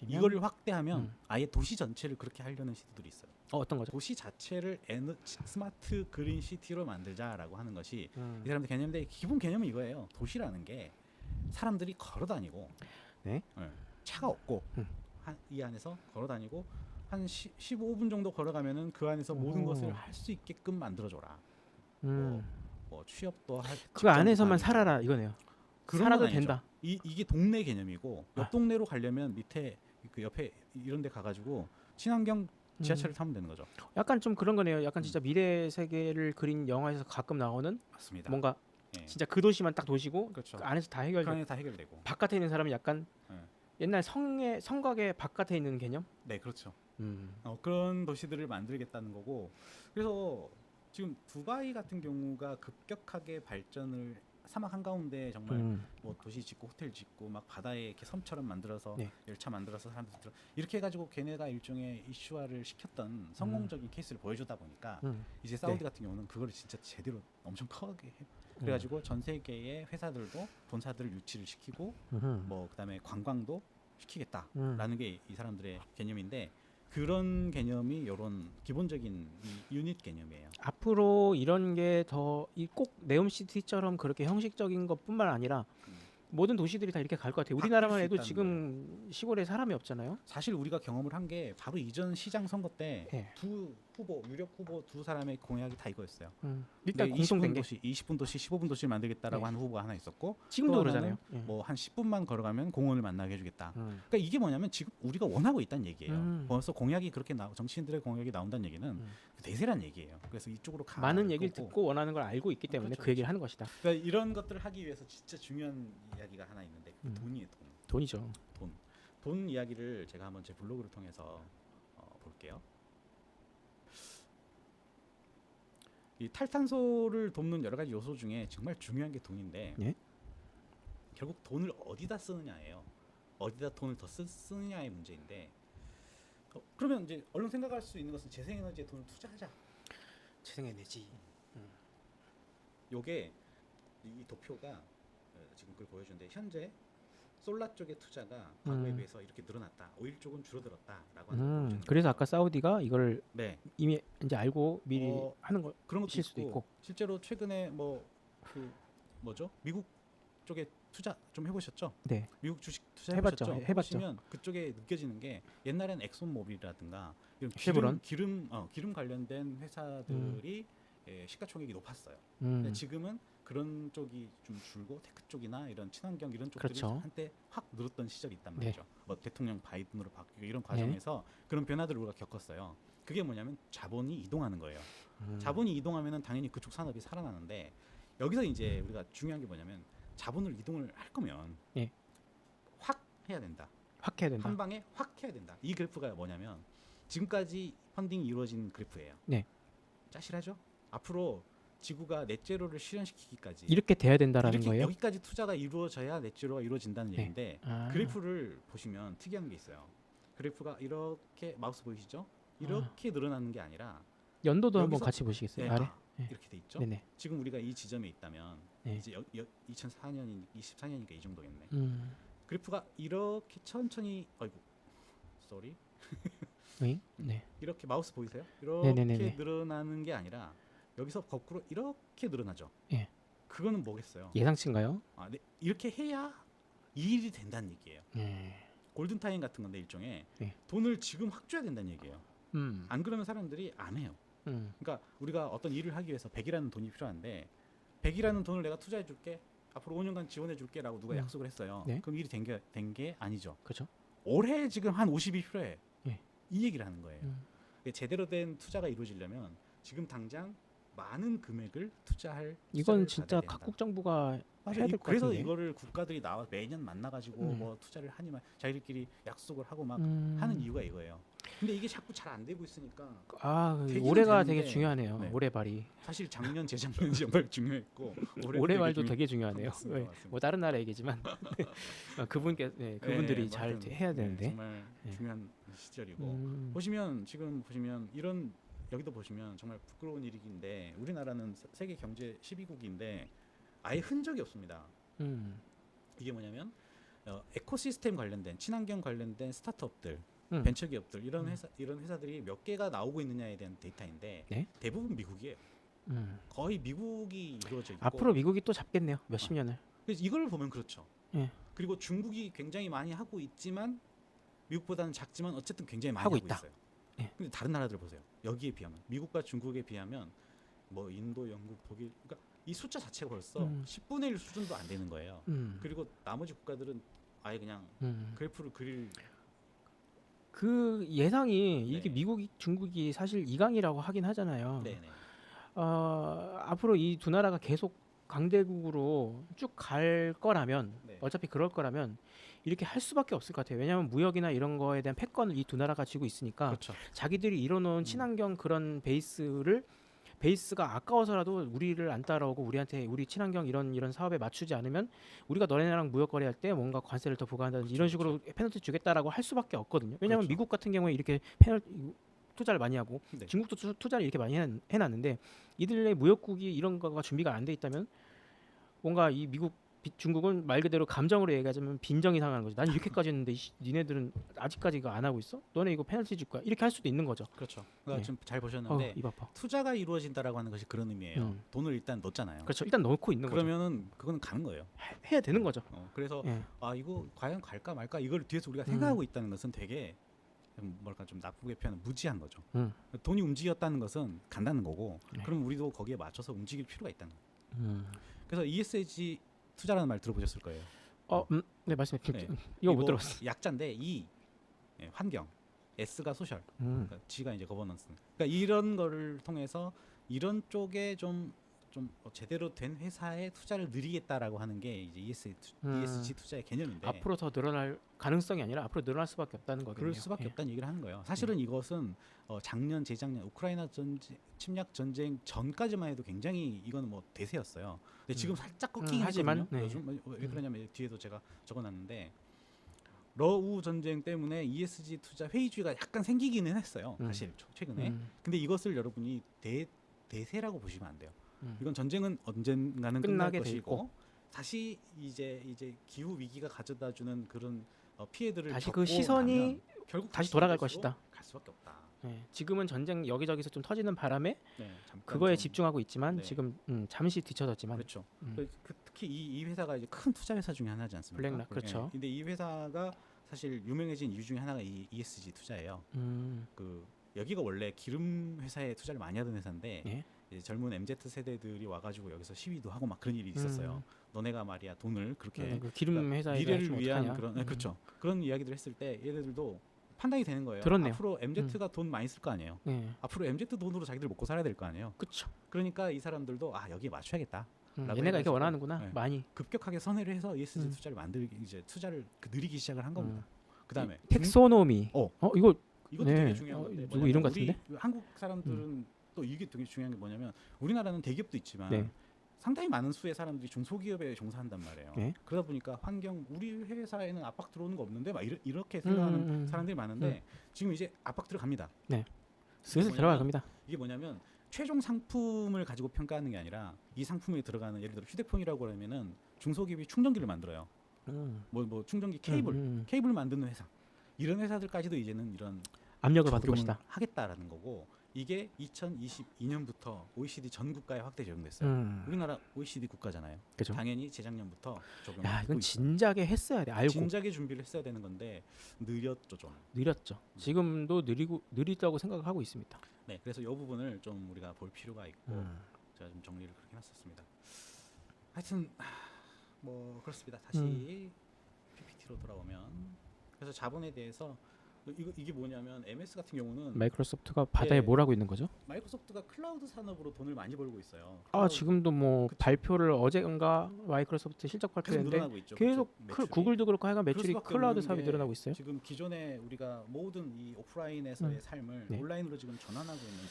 이거를 확대하면 아예 도시 전체를 그렇게 하려는 시도들이 있어요. 어떤 거죠? 도시 자체를 스마트 그린 시티로 만들자라고 하는 것이 이 사람들 개념인데 기본 개념은 이거예요. 도시라는 게 사람들이 걸어 다니고 네. 차가 없고 이 안에서 걸어 다니고 한 15분 정도 걸어가면은 그 안에서 모든 것을 할 수 있게끔 만들어줘라. 뭐 취업도 그 안에서만 살아라 이거네요. 살아도 아니죠. 된다. 이게 동네 개념이고 옆 동네로 가려면 밑에 그 옆에 이런 데 가가지고 친환경 지하철을 타면 되는 거죠. 약간 좀 그런 거네요. 약간 진짜 미래 세계를 그린 영화에서 가끔 나오는 맞습니다. 뭔가 예. 진짜 그 도시만 딱 도시고 그렇죠. 그 안에서 다 그 안에 다 해결되고. 바깥에 있는 사람이 약간 예. 옛날 성곽의 바깥에 있는 개념? 네, 그렇죠. 그런 도시들을 만들겠다는 거고. 그래서 지금 두바이 같은 경우가 급격하게 발전을 사막 한가운데 정말 뭐 도시 짓고 호텔 짓고 막 바다에 이렇게 섬처럼 만들어서 네. 열차 만들어서 사람들 들어 이렇게 해가지고 걔네가 일종의 이슈화를 시켰던 성공적인 케이스를 보여주다 보니까 이제 사우디 같은 경우는 그걸 진짜 제대로 엄청 크게 해. 그래가지고 전 세계의 회사들도 본사들을 유치를 시키고 뭐 그다음에 관광도 시키겠다라는 게 이 사람들의 개념인데 그런 개념이 이런 기본적인 이 유닛 개념이에요. 앞으로 이런 게 더 꼭 네옴시티처럼 그렇게 형식적인 것뿐만 아니라 모든 도시들이 다 이렇게 갈 것 같아요. 우리나라만 해도 지금 시골에 사람이 없잖아요. 사실 우리가 경험을 한 게 바로 이전 시장 선거 때 두 후보, 유력 후보 두 사람의 공약이 다 이거였어요. 일단 공통된 게 20분 도시, 15분 도시를 만들겠다라고 하는 후보가 하나 있었고 지금도 그러잖아요. 뭐 한 10분만 걸어가면 공원을 만나게 해주겠다. 그러니까 이게 뭐냐면 지금 우리가 원하고 있다는 얘기예요. 벌써 공약이 그렇게 정치인들의 공약이 나온다는 얘기는 대세란 얘기예요. 그래서 이쪽으로 가 많은 얘기를 듣고 원하는 걸 알고 있기 때문에 그렇죠, 그 얘기를 하는 것이다. 그러니까 이런 것들을 하기 위해서 진짜 중요한 이야기가 하나 있는데 돈이에요. 돈이죠. 돈 이야기를 제가 한번 제 블로그를 통해서 볼게요. 이 탈탄소를 돕는 여러 가지 요소 중에 정말 중요한 게 돈인데 예? 결국 돈을 어디다 쓰느냐예요. 어디다 돈을 더 쓰느냐의 문제인데 그러면 이제 얼른 생각할 수 있는 것은 재생에너지에 돈을 투자하자. 재생에너지. 요게 이 도표가 지금 그걸 보여주는데 현재 솔라 쪽의 투자가 과거에 비해서 이렇게 늘어났다. 오일 쪽은 줄어들었다라고 하는 걸 보여주는 그래서 거예요. 아까 사우디가 이걸 네. 이미 이제 알고 미리 하는 걸 그런 것도 실 수도 있고. 실제로 최근에 뭐 그 뭐죠? 미국 쪽에 투자 좀 해보셨죠? 네. 미국 주식 투자 해봤죠. 해보셨죠? 해봤죠. 보시면 그쪽에 느껴지는 게 옛날엔 엑손모빌이라든가 이런 쉐브론? 기름 관련된 회사들이 시가총액이 높았어요. 근데 지금은 그런 쪽이 좀 줄고 테크 쪽이나 이런 친환경 이런 쪽들이 그렇죠. 한때 확 늘었던 시절이 있단 네. 말이죠. 뭐 대통령 바이든으로 바뀌고 이런 과정에서 그런 변화들을 우리가 겪었어요. 그게 뭐냐면 자본이 이동하는 거예요. 자본이 이동하면은 당연히 그쪽 산업이 살아나는데 여기서 이제 우리가 중요한 게 뭐냐면 자본을 이동을 할 거면 예. 확 해야 된다. 확 해야 된다. 한 방에 확 해야 된다. 이 그래프가 뭐냐면 지금까지 펀딩이 이루어진 그래프예요. 네. 짜실하죠? 앞으로 지구가 넷제로를 실현시키기까지 이렇게 돼야 된다라는 이렇게 거예요. 여기까지 투자가 이루어져야 넷제로가 이루어진다는 네. 얘기인데 그래프를 보시면 특이한 게 있어요. 그래프가 이렇게 마우스 보이시죠? 이렇게 늘어나는 게 아니라 연도도 한번 여기서- 같이 보시겠어요? 네, 아래. 네. 이렇게 돼 있죠. 네네. 지금 우리가 이 지점에 있다면 네. 이제 2004년, 24년이니까 이 정도겠네. 그래프가 이렇게 천천히 쏘리 네. 이렇게 마우스 보이세요? 이렇게 네네네네. 늘어나는 게 아니라 여기서 거꾸로 이렇게 늘어나죠. 예. 그거는 뭐겠어요? 예상치인가요? 네. 이렇게 해야 이 일이 된다는 얘기예요. 네. 골든타임 같은 건데 일종의 네. 돈을 지금 확 줘야 된다는 얘기예요. 음. 안 그러면 사람들이 안 해요. 그러니까 우리가 어떤 일을 하기 위해서 100이라는 돈이 필요한데 100이라는 돈을 내가 투자해 줄게. 앞으로 5년간 지원해 줄게라고 누가 약속을 했어요. 네. 그럼 일이 된 게 아니죠. 그렇죠. 올해 지금 한 50이 필요해. 예. 이 얘기를 하는 거예요. 제대로 된 투자가 이루어지려면 지금 당장 많은 금액을 투자할 이건 투자를 진짜 받아야 된다. 각국 정부가 맞아요. 해야 될 것 그래서 같은데. 이거를 국가들이 나와 매년 만나가지고 뭐 투자를 하니만 자기들끼리 약속을 하고 막 음. 하는 이유가 이거예요. 근데 이게 자꾸 잘 안 되고 있으니까 되기는 올해가 되는데, 되게 중요하네요. 네. 올해발이. 사실 작년 재작년이 정말 중요했고 올해말도 되게 중요하네요. 맞습니다, 네. 맞습니다. 뭐 다른 나라 얘기지만 그분들이 네, 잘 하여튼, 해야 되는데. 정말 네. 중요한 시절이고 지금 보시면 이런 여기도 보시면 정말 부끄러운 일인데 우리나라는 세계 경제 12국인데 아예 흔적이 없습니다. 이게 뭐냐면 에코시스템 관련된 친환경 관련된 스타트업들, 벤처기업들 이런 회사들이 몇 개가 나오고 있느냐에 대한 데이터인데 네? 대부분 미국이에요. 거의 미국이 이루어져 있고 앞으로 미국이 또 잡겠네요. 몇십 년을. 그래서 이걸 보면 그렇죠. 예. 그리고 중국이 굉장히 많이 하고 있지만 미국보다는 작지만 어쨌든 굉장히 많이 하고 하고 있다. 있어요. 예. 근데 다른 나라들 보세요. 여기에 비하면 미국과 중국에 비하면 뭐 인도, 영국, 독일 그러니까 이 숫자 자체가 벌써 10분의 1 수준도 안 되는 거예요. 그리고 나머지 국가들은 아예 그냥 그래프를 그릴 그 예상이 이게 네. 미국이 중국이 사실 2강이라고 하긴 하잖아요. 네네. 앞으로 이 두 나라가 계속 강대국으로 쭉 갈 거라면 네. 어차피 그럴 거라면 이렇게 할 수밖에 없을 것 같아요. 왜냐하면 무역이나 이런 거에 대한 패권을 이 두 나라가 쥐고 있으니까 그렇죠. 자기들이 이뤄놓은 친환경 그런 베이스가 아까워서라도 우리를 안 따라오고 우리 친환경 이런 사업에 맞추지 않으면 우리가 너네랑 무역 거래할 때 뭔가 관세를 더 부과한다든지 이런 식으로 페널티 주겠다라고 할 수밖에 없거든요. 왜냐하면 그렇죠. 미국 같은 경우에 이렇게 투자를 많이 하고 네. 중국도 투자를 이렇게 많이 해놨는데 이들의 무역국이 이런 거가 준비가 안 돼 있다면 뭔가 이 중국은 말 그대로 감정으로 얘기하자면 빈정이 상하는 거죠. 난 이렇게까지 했는데 니네들은 아직까지 이거 안 하고 있어? 너네 이거 페널티 줄 거야? 이렇게 할 수도 있는 거죠. 그렇죠. 그러니까 네. 지금 잘 보셨는데 입 아파. 투자가 이루어진다라고 하는 것이 그런 의미예요. 돈을 일단 넣잖아요. 그렇죠. 일단 넣고 있는 거죠. 그러면은 그거는 가는 거예요. 해야 되는 거죠. 그래서 예. 이거 과연 갈까 말까 이걸 뒤에서 우리가 생각하고 있다는 것은 되게 좀 나쁘게 표현하면 무지한 거죠. 돈이 움직였다는 것은 간다는 거고 네. 그럼 우리도 거기에 맞춰서 움직일 필요가 있다는 거예요. 그래서 ESG 투자라는 말 들어보셨을 거예요. 네 말씀해 주세요. 네. 이거 못 들었어. 약자인데 환경, S가 소셜, 그러니까 G가 이제 거버넌스. 그러니까 이런 거를 통해서 이런 쪽에 좀 좀 제대로 된 회사에 투자를 늘리겠다라고 하는 게 이제 ESG 투자의 개념인데 앞으로 더 늘어날 가능성이 아니라 앞으로 늘어날 수밖에 없다는 거겠네요. 그럴 수밖에 없다는 얘기를 하는 거예요. 사실은 이것은 작년, 재작년 우크라이나 침략 전쟁 전까지만 해도 굉장히 이거는 뭐 대세였어요. 근데 지금 살짝 꺾이긴 하지만, 했거든요. 요즘 왜 그러냐면 뒤에도 제가 적어놨는데 러우 전쟁 때문에 ESG 투자 회의주의가 약간 생기기는 했어요. 사실 최근에. 근데 이것을 여러분이 대세라고 보시면 안 돼요. 이건 전쟁은 언젠가는 끝날 끝나게 것이고 다시 이제 기후 위기가 가져다주는 그런 피해들을 다시 겪고 그 시선이 나면 결국 다시 돌아갈 것이다. 갈 수밖에 없다. 네, 지금은 전쟁 여기저기서 좀 터지는 바람에 네, 잠깐 그거에 좀- 집중하고 있지만 네. 지금 잠시 뒤쳐졌지만 그렇죠. 특히 이 회사가 이제 큰 투자 회사 중에 하나지 않습니까? 블랙락, 그렇죠. 근데 이 회사가 사실 유명해진 이유 중에 하나가 이 ESG 투자예요. 여기가 원래 기름 회사에 투자를 많이 하던 회사인데 예? 이제 젊은 MZ 세대들이 와가지고 여기서 시위도 하고 막 그런 일이 있었어요. 너네가 말이야 돈을 그렇게 그 기름 회사에 미래를 위한 그런 그렇죠. 그런 이야기들 했을 때 얘네들도 판단이 되는 거예요. 들었네요. 앞으로 MZ가 돈 많이 쓸 거 아니에요. 네. 앞으로 MZ 돈으로 자기들 먹고 살아야 될 거 아니에요. 그렇죠. 그러니까 이 사람들도 여기에 맞춰야겠다. 라고 얘네가 이렇게 해가지고, 원하는구나. 네. 많이. 급격하게 선회를 해서 ESG 투자를 만들기 이제 투자를 늘리기 시작을 한 겁니다. 그다음에 텍소노미. 이거 이것도 네. 되게 중요한 건데 누구 뭐냐면 이름 우리 같은데? 한국 사람들은 또 이게 되게 중요한 게 뭐냐면 우리나라는 대기업도 있지만 네. 상당히 많은 수의 사람들이 중소기업에 종사한단 말이에요. 네. 그러다 보니까 우리 회사에는 압박 들어오는 거 없는데 막 이렇게 생각하는 사람들이 많은데 지금 이제 압박 들어갑니다. 네. 슬슬 들어갈 겁니다. 이게 뭐냐면 최종 상품을 가지고 평가하는 게 아니라 이 상품에 들어가는 예를 들어 휴대폰이라고 그러면은 중소기업이 충전기를 만들어요. 뭐 충전기 케이블 만드는 회사 이런 회사들까지도 이제는 이런 압력을 받을 것이다. 하겠다라는 거고 이게 2022년부터 OECD 전 국가에 확대 적용됐어요. 우리나라 OECD 국가잖아요. 그죠? 당연히 재작년부터 적용. 야, 이건 진작에 했어야 돼. 알고. 진작에 준비를 했어야 되는 건데 느렸죠 좀. 느렸죠. 지금도 느리다고 생각하고 있습니다. 네, 그래서 이 부분을 좀 우리가 볼 필요가 있고 제가 좀 정리를 그렇게 해놨었습니다. 하여튼 뭐 그렇습니다. 다시 PPT로 돌아오면 그래서 자본에 대해서 이게 뭐냐면 MS 같은 경우는 마이크로소프트가 바다에 뭘 하고 있는 거죠? 마이크로소프트가 클라우드 산업으로 돈을 많이 벌고 있어요. 지금도 뭐 그쵸. 발표를 어제인가 마이크로소프트 실적 계속 발표했는데 늘어나고 있죠. 계속 매출이. 구글도 그렇고 하여간 매출이 수밖에 클라우드 없는 사업이 게 늘어나고 있어요. 지금 기존에 우리가 모든 이 오프라인에서의 삶을 네. 온라인으로 지금 전환하고 있는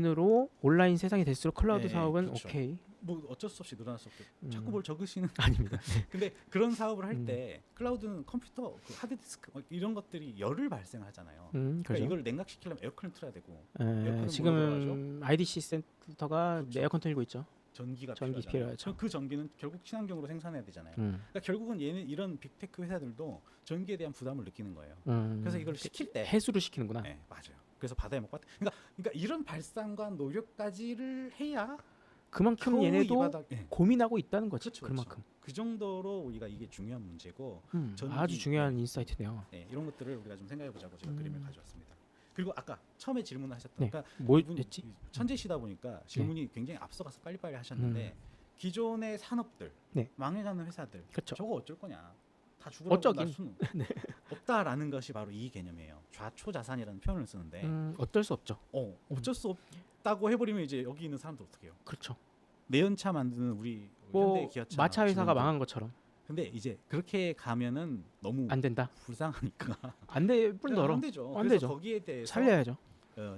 중이고 온라인 세상이 될수록 클라우드 네, 사업은 그쵸. 오케이. 뭐 어쩔 수 없이 늘어날 수 없고 자꾸 뭘 적으시는 아닙니다. 근데 그런 사업을 할 때 클라우드는 컴퓨터, 하드디스크 이런 것들이 열을 발생하잖아요. 그러니까 그렇죠. 이걸 냉각시키려면 에어컨을 틀어야 되고 에어컨은 지금 IDC 센터가 그렇죠. 에어컨 틀고 있죠. 전기가 전기 필요하잖아요. 필요하죠. 그 전기는 결국 친환경으로 생산해야 되잖아요. 그러니까 결국은 이런 빅테크 회사들도 전기에 대한 부담을 느끼는 거예요. 그래서 이걸 시킬 때 해수를 시키는구나. 네, 맞아요. 그래서 바다에 막 그러니까 이런 발상과 노력까지를 해야 그만큼 겨우 이 얘네도 바닥- 네. 고민하고 있다는 거죠. 그렇죠, 그만큼. 그 정도로 우리가 이게 중요한 문제고 전기, 아주 중요한 인사이트네요. 네, 이런 것들을 우리가 좀 생각해 보자고 제가 그림을 가져왔습니다. 그리고 아까 처음에 질문하셨던 네. 그러니까 뭘 이분 했지? 천재시다 보니까 질문이 굉장히 앞서가서 빨리빨리 하셨는데 기존의 산업들 네. 망해가는 회사들 그렇죠. 저거 어쩔 거냐 다 죽으라고 어쩌긴. 날 수는 없다라는 것이 바로 이 개념이에요. 좌초자산이라는 표현을 쓰는데 어쩔 수 없죠. 어쩔 수 없다고 해버리면 이제 여기 있는 사람들 어떻게 해요? 그렇죠. 내연차 만드는 우리 뭐 현대 기아차 마차 회사가 직원들. 망한 것처럼 근데 이제 그렇게 가면은 너무 안 된다. 불쌍하니까 안 될 뿐더러 안 되죠. 안 그래서 되죠. 거기에 대해서 살려야죠.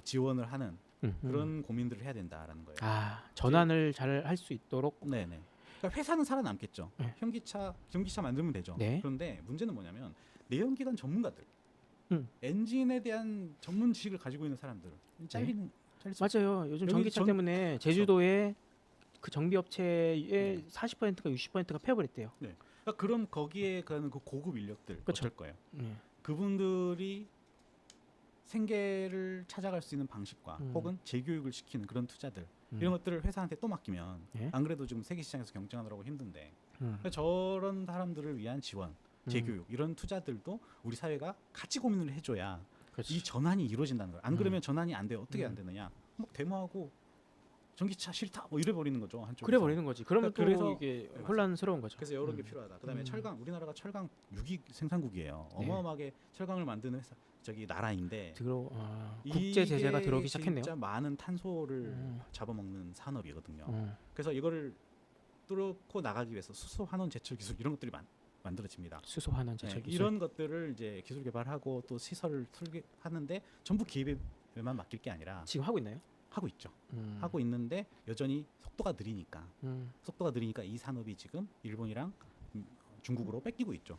지원을 하는 음. 그런 고민들을 해야 된다라는 거예요. 전환을 잘 할 수 있도록 네네. 그러니까 회사는 살아남겠죠. 네. 전기차 만들면 되죠. 네. 그런데 문제는 뭐냐면 내연기관 전문가들, 음. 엔진에 대한 전문 지식을 가지고 있는 사람들 잘릴 수 맞아요. 요즘 여기 전기차 때문에 제주도에 그 정비 업체의 40%가 60%가 폐업을했대요. 그러니까 그럼 거기에 가는 그 고급 인력들 그쵸. 어쩔 거예요. 그분들이 생계를 찾아갈 수 있는 방식과 혹은 재교육을 시키는 그런 투자들 이런 것들을 회사한테 또 맡기면 예? 안 그래도 지금 세계 시장에서 경쟁하느라고 힘든데 그러니까 저런 사람들을 위한 지원, 재교육 이런 투자들도 우리 사회가 같이 고민을 해줘야 그렇지. 이 전환이 이루어진다는 거예요. 안 그러면 전환이 안 돼요. 어떻게 안 되느냐? 뭐 데모하고 전기차 싫다 뭐 이래 버리는 거죠 한쪽. 그래 버리는 거지. 그러면 또 그래서 이게 네, 혼란스러운 거죠. 그래서 이런 게 필요하다. 그다음에 철강 우리나라가 철강 6위 생산국이에요. 네. 어마어마하게 철강을 만드는 회사 저기 나라인데 국제 제재가 들어오기 시작했네요. 진짜 많은 탄소를 잡아먹는 산업이거든요. 어. 그래서 이거를 뚫고 나가기 위해서 수소 환원 제철 기술 이런 것들이 만들어집니다. 수소 환원 제철 기술. 이런 것들을 이제 기술 개발하고 또 시설을 설계하는데 전부 기업에만 맡길 게 아니라 지금 하고 있나요? 하고 있죠. 하고 있는데 여전히 속도가 느리니까 이 산업이 지금 일본이랑 중국으로 뺏기고 있죠.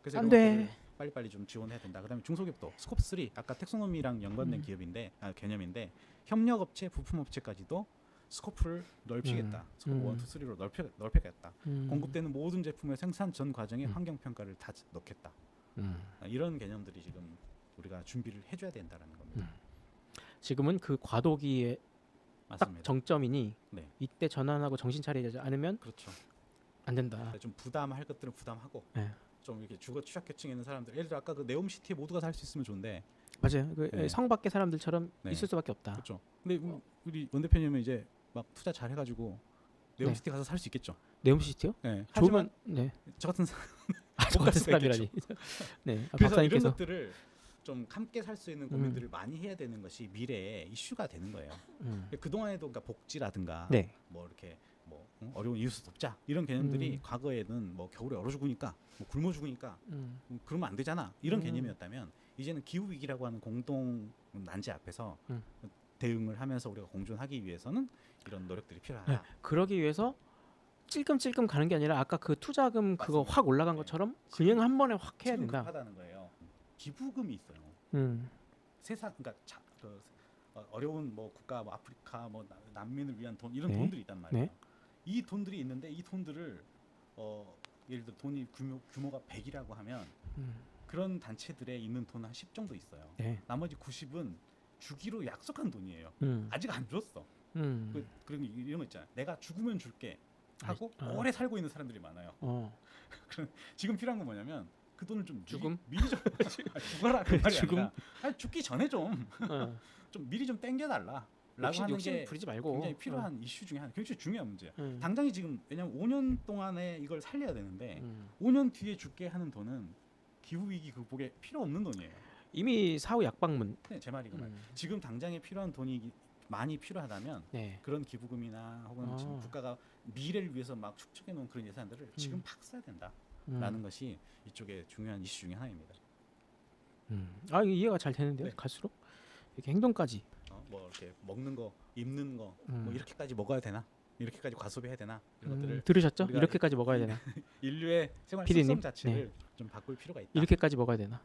그래서 안 이런 돼. 것들을 빨리빨리 좀 지원해야 된다. 그다음에 중소기업도 스콥 3 아까 텍소노미랑 연관된 기업인데 개념인데 협력업체, 부품업체까지도 스코프를 넓히겠다. 스코프 1, 2, 3로 넓혀겠다. 공급되는 모든 제품의 생산 전 과정에 환경 평가를 다 넣겠다. 이런 개념들이 지금 우리가 준비를 해줘야 된다라는 겁니다. 지금은 그 과도기의 맞습니다. 딱 정점이니 네. 이때 전환하고 정신 차리지 않으면 그렇죠. 안 된다. 좀 부담할 것들은 부담하고 네. 좀 이렇게 주거 취약계층에 있는 사람들, 예를 들어 아까 그 네옴시티에 모두가 살 수 있으면 좋은데, 맞아요. 그 네. 성 밖의 사람들처럼 네. 있을 수밖에 없다. 그렇죠. 근데 우리 원 대표님은 이제 막 투자 잘 해가지고 네옴시티 가서 살 수 있겠죠. 네옴시티요? 네. 좋으면 하지만 저 같은 사람 저 같은 사람이라니. 네. 그래서 이런 박사님께서 것들을 좀 함께 살 수 있는 고민들을 많이 해야 되는 것이 미래의 이슈가 되는 거예요. 그 동안에도 그러니까 복지라든가 네. 뭐 이렇게 뭐 어려운 이웃을 돕자 이런 개념들이 과거에는 뭐 겨울에 얼어 죽으니까 뭐 굶어 죽으니까 그러면 안 되잖아 이런 개념이었다면 이제는 기후 위기라고 하는 공동 난제 앞에서 대응을 하면서 우리가 공존하기 위해서는 이런 노력들이 필요하다. 네. 그러기 위해서 찔끔찔끔 가는 게 아니라 아까 그 투자금 그거 맞습니다. 확 올라간 네. 것처럼 그냥 한 번에 확 해야 지금 된다. 급하다는 거예요. 기부금이 있어요. 세상 그러니까 어려운 뭐 국가 뭐 아프리카 뭐 난민을 위한 돈 이런 네. 돈들이 있단 말이에요. 네. 이 돈들이 있는데 이 돈들을 예를 들어 돈이 규모가 100이라고 하면 그런 단체들에 있는 돈 한 10 정도 있어요. 네. 나머지 90은 주기로 약속한 돈이에요. 아직 안 줬어. 그리고 이런 거 있잖아요. 내가 죽으면 줄게 하고 오래 살고 있는 사람들이 많아요. 지금 필요한 건 뭐냐면 그 돈을 좀 미리 좀 죽어라 그 말이 아니라 죽기 전에 좀 미리 좀 땡겨달라 라고 하는 게 부리지 말고 굉장히 필요한 이슈 중에 하나, 굉장히 중요한 문제야. 당장이 지금 왜냐면 5년 동안에 이걸 살려야 되는데 5년 뒤에 줄게 하는 돈은 기후위기 극복에 필요 없는 돈이에요. 이미 사후 약방문. 네, 제 말이 그 말. 지금 당장에 필요한 돈이 많이 필요하다면 네. 그런 기부금이나 혹은 지금 국가가 미래를 위해서 막 축적해 놓은 그런 예산들을 지금 팍 써야 된다라는 것이 이쪽의 중요한 이슈 중에 하나입니다. 아 이해가 잘 되는데요. 네. 갈수록 이렇게 행동까지. 뭐 이렇게 먹는 거, 입는 거, 뭐 이렇게까지 먹어야 되나? 이렇게까지 과소비해야 되나? 이런 것들을 들으셨죠? 우리가 이렇게 먹어야 되나? 인류의 생활 피디님? 습성 자체를 좀 바꿀 필요가 있다. 이렇게까지 먹어야 되나?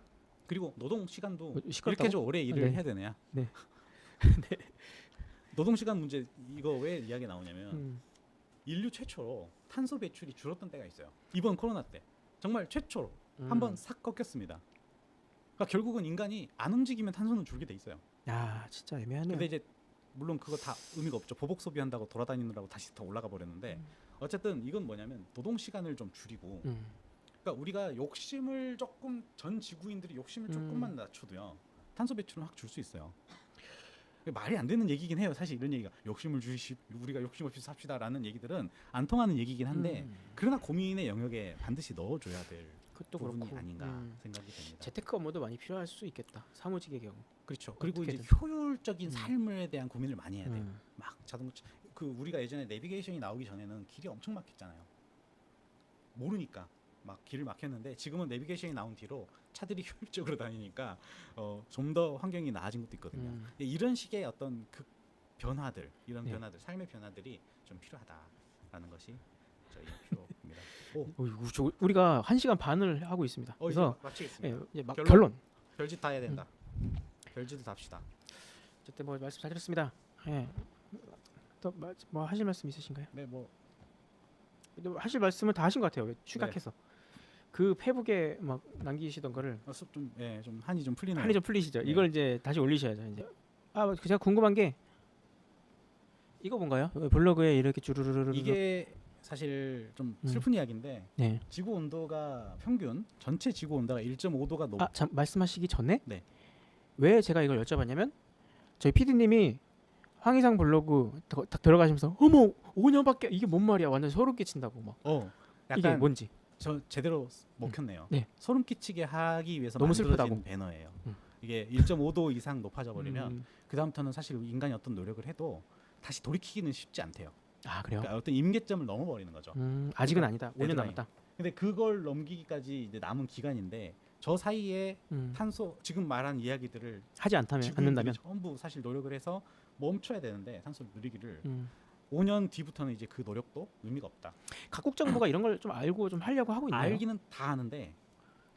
그리고 노동 시간도 시끄럽다고? 이렇게 좀 오래 일을 네. 해야 되냐? 네. 노동 시간 문제 이거 왜 이야기 나오냐면 인류 최초로 탄소 배출이 줄었던 때가 있어요. 이번 코로나 때 정말 최초로 한번 싹 꺾였습니다. 그러니까 결국은 인간이 안 움직이면 탄소는 줄게 돼 있어요. 야 진짜 애매하네요. 근데 이제 물론 그거 다 의미가 없죠. 보복 소비한다고 돌아다니느라고 다시 더 올라가 버렸는데 어쨌든 이건 뭐냐면 노동 시간을 좀 줄이고 그러니까 우리가 욕심을 조금 전 지구인들이 욕심을 조금만 낮춰도요 탄소 배출은 확 줄 수 있어요. 말이 안 되는 얘기긴 해요. 사실 이런 얘기가 우리가 욕심 없이 삽시다라는 얘기들은 안 통하는 얘기긴 한데 그러나 고민의 영역에 반드시 넣어줘야 될 그것도 부분이 그렇고 아닌가 생각이 됩니다. 재테크 업무도 많이 필요할 수 있겠다. 사무직의 경우. 그렇죠. 그리고 어떻게든. 이제 효율적인 삶에 대한 고민을 많이 해야 돼요. 막 자동차 우리가 예전에 내비게이션이 나오기 전에는 길이 엄청 막혔잖아요. 모르니까 막 길을 막혔는데 지금은 내비게이션이 나온 뒤로 차들이 효율적으로 다니니까 좀 더 환경이 나아진 것도 있거든요. 이런 식의 어떤 그 변화들, 이런 변화들, 삶의 변화들이 좀 필요하다라는 것이 저희 표입니다. 우리가 1시간 반을 하고 있습니다. 그래서 마치겠습니다. 이제 결론. 별짓 다 해야 된다. 별짓을 다 합시다. 어쨌든 뭐 말씀 잘 들었습니다. 예. 또 뭐 하실 말씀 있으신가요? 네, 뭐 하실 말씀을 다 하신 것 같아요. 추격해서. 그 페북에 막 남기시던 거를 좀 한이 좀 풀리네요. 한이 좀 풀리시죠. 네. 이걸 이제 다시 올리셔야죠. 이제. 제가 궁금한 게 이거 뭔가요? 블로그에 이렇게 주르르르 이게 사실 좀 슬픈 이야기인데 네. 지구 온도가 평균 전체 지구 온도가 1.5도가 넘. 말씀하시기 전에 네. 왜 제가 이걸 여쭤봤냐면 저희 PD님이 황희상 블로그 딱 들어가시면서 어머 5년밖에 이게 뭔 말이야 완전 소름 끼친다고 막 이게 약간 뭔지 저 제대로 먹혔네요. 네. 소름 끼치게 하기 위해서 너무 만들어진 슬프다고. 배너예요. 이게 1.5도 이상 높아져 버리면 음. 그 다음부터는 사실 인간이 어떤 노력을 해도 다시 돌이키기는 쉽지 않대요. 아 그래요? 그러니까 어떤 임계점을 넘어버리는 거죠. 아직은 그러니까 아니다. 5년 데드라인. 남았다. 근데 그걸 넘기기까지 이제 남은 기간인데 저 사이에 탄소 지금 말한 이야기들을 하지 않다면 지구인들이 않는다면 전부 사실 노력을 해서 멈춰야 되는데 탄소 누리기를 5년 뒤부터는 이제 그 노력도 의미가 없다. 각국 정부가 이런 걸 좀 알고 좀 하려고 하고 있나요? 알기는 다 아는데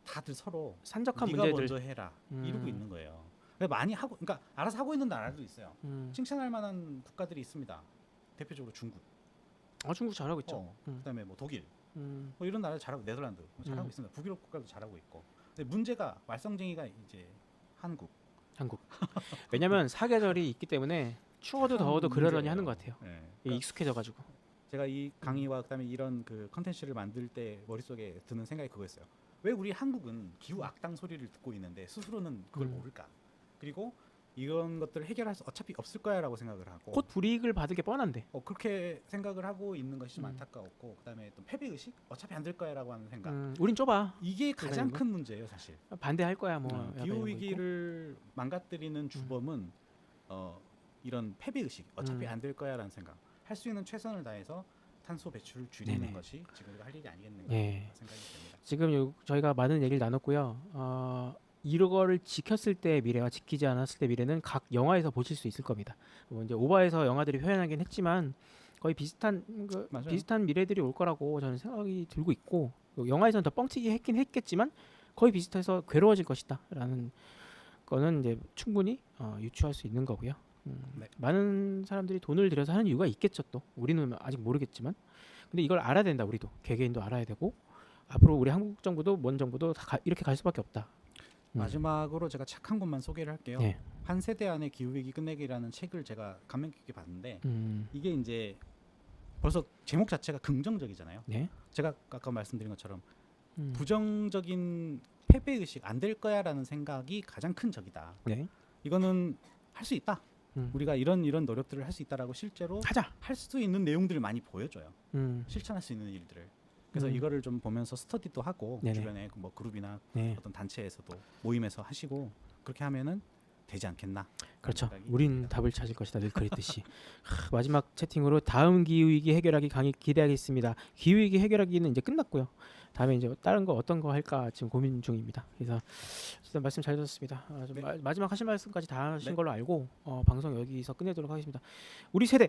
다들 서로 산적한 네가 문제들 먼저 해라 이러고 있는 거예요. 근데 많이 하고 그러니까 알아서 하고 있는 나라도 있어요. 칭찬할 만한 국가들이 있습니다. 대표적으로 중국. 중국 잘하고 있죠. 그다음에 뭐 독일. 음. 뭐 이런 나라 잘하고 네덜란드 잘하고 있습니다. 북유럽 국가도 잘하고 있고. 근데 문제가 말썽쟁이가 이제 한국. 왜냐면 사계절이 있기 때문에 추워도 더워도 그러려니 문제예요. 하는 것 같아요. 네. 익숙해져가지고. 제가 이 강의와 그다음에 이런 그 컨텐츠를 만들 때 머릿속에 드는 생각이 그거였어요. 왜 우리 한국은 기후 악당 소리를 듣고 있는데 스스로는 그걸 모를까? 그리고 이런 것들을 해결할 수 어차피 없을 거야라고 생각을 하고 곧 불이익을 받을 게 뻔한데. 그렇게 생각을 하고 있는 것이 좀 안타까웠고 그다음에 또 패배 의식 어차피 안 될 거야라고 하는 생각 우린 좁아. 이게 가장 거? 큰 문제예요 사실. 반대할 거야 뭐. 약간 이런 기후 거 있고. 위기를 망가뜨리는 주범은 이런 패배 의식 어차피 안 될 거야라는 생각 할 수 있는 최선을 다해서 탄소 배출을 줄이는 네네. 것이 지금 우리가 할 일이 아니겠는가 네. 생각이 듭니다. 지금 저희가 많은 얘기를 나눴고요. 이거를 지켰을 때의 미래와 지키지 않았을 때 미래는 각 영화에서 보실 수 있을 겁니다. 뭐 이제 오바해서 영화들이 표현하긴 했지만 거의 비슷한 맞아요. 비슷한 미래들이 올 거라고 저는 생각이 들고 있고 영화에서는 더 뻥튀기 했긴 했겠지만 거의 비슷해서 괴로워질 것이다라는 거는 이제 충분히 유추할 수 있는 거고요. 네. 많은 사람들이 돈을 들여서 하는 이유가 있겠죠. 또 우리는 아직 모르겠지만 근데 이걸 알아야 된다. 우리도 개개인도 알아야 되고 앞으로 우리 한국 정부도 뭔 정부도 다 이렇게 갈 수밖에 없다. 마지막으로 제가 책 한 권만 소개를 할게요. 네. 한 세대 안에 기후위기 끝내기라는 책을 제가 감명 깊게 봤는데 이게 이제 벌써 제목 자체가 긍정적이잖아요. 네. 제가 아까 말씀드린 것처럼 음. 부정적인 패배의식 안 될 거야라는 생각이 가장 큰 적이다. 네. 이거는 할 수 있다. 음. 우리가 이런 노력들을 할 수 있다라고 실제로 하자. 할 수 있는 내용들을 많이 보여줘요. 실천할 수 있는 일들을. 그래서 이거를 좀 보면서 스터디도 하고 네네. 주변에 뭐 그룹이나 네. 어떤 단체에서도 모임에서 하시고 그렇게 하면은 되지 않겠나. 그렇죠. 생각이 우린 듭니다. 답을 찾을 것이다. 늘 그랬듯이. 마지막 채팅으로 다음 기후위기 해결하기 강의 기대하겠습니다. 기후위기 해결하기는 이제 끝났고요. 다음에 이제 다른 거 어떤 거 할까 지금 고민 중입니다. 그래서 일단 말씀 잘 들었습니다. 좀 네. 마지막 하신 말씀까지 다 하신 네. 걸로 알고 방송 여기서 끝내도록 하겠습니다. 우리 세대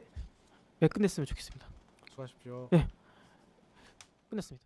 끝냈으면 좋겠습니다. 수고하십시오. 네. 끝났습니다.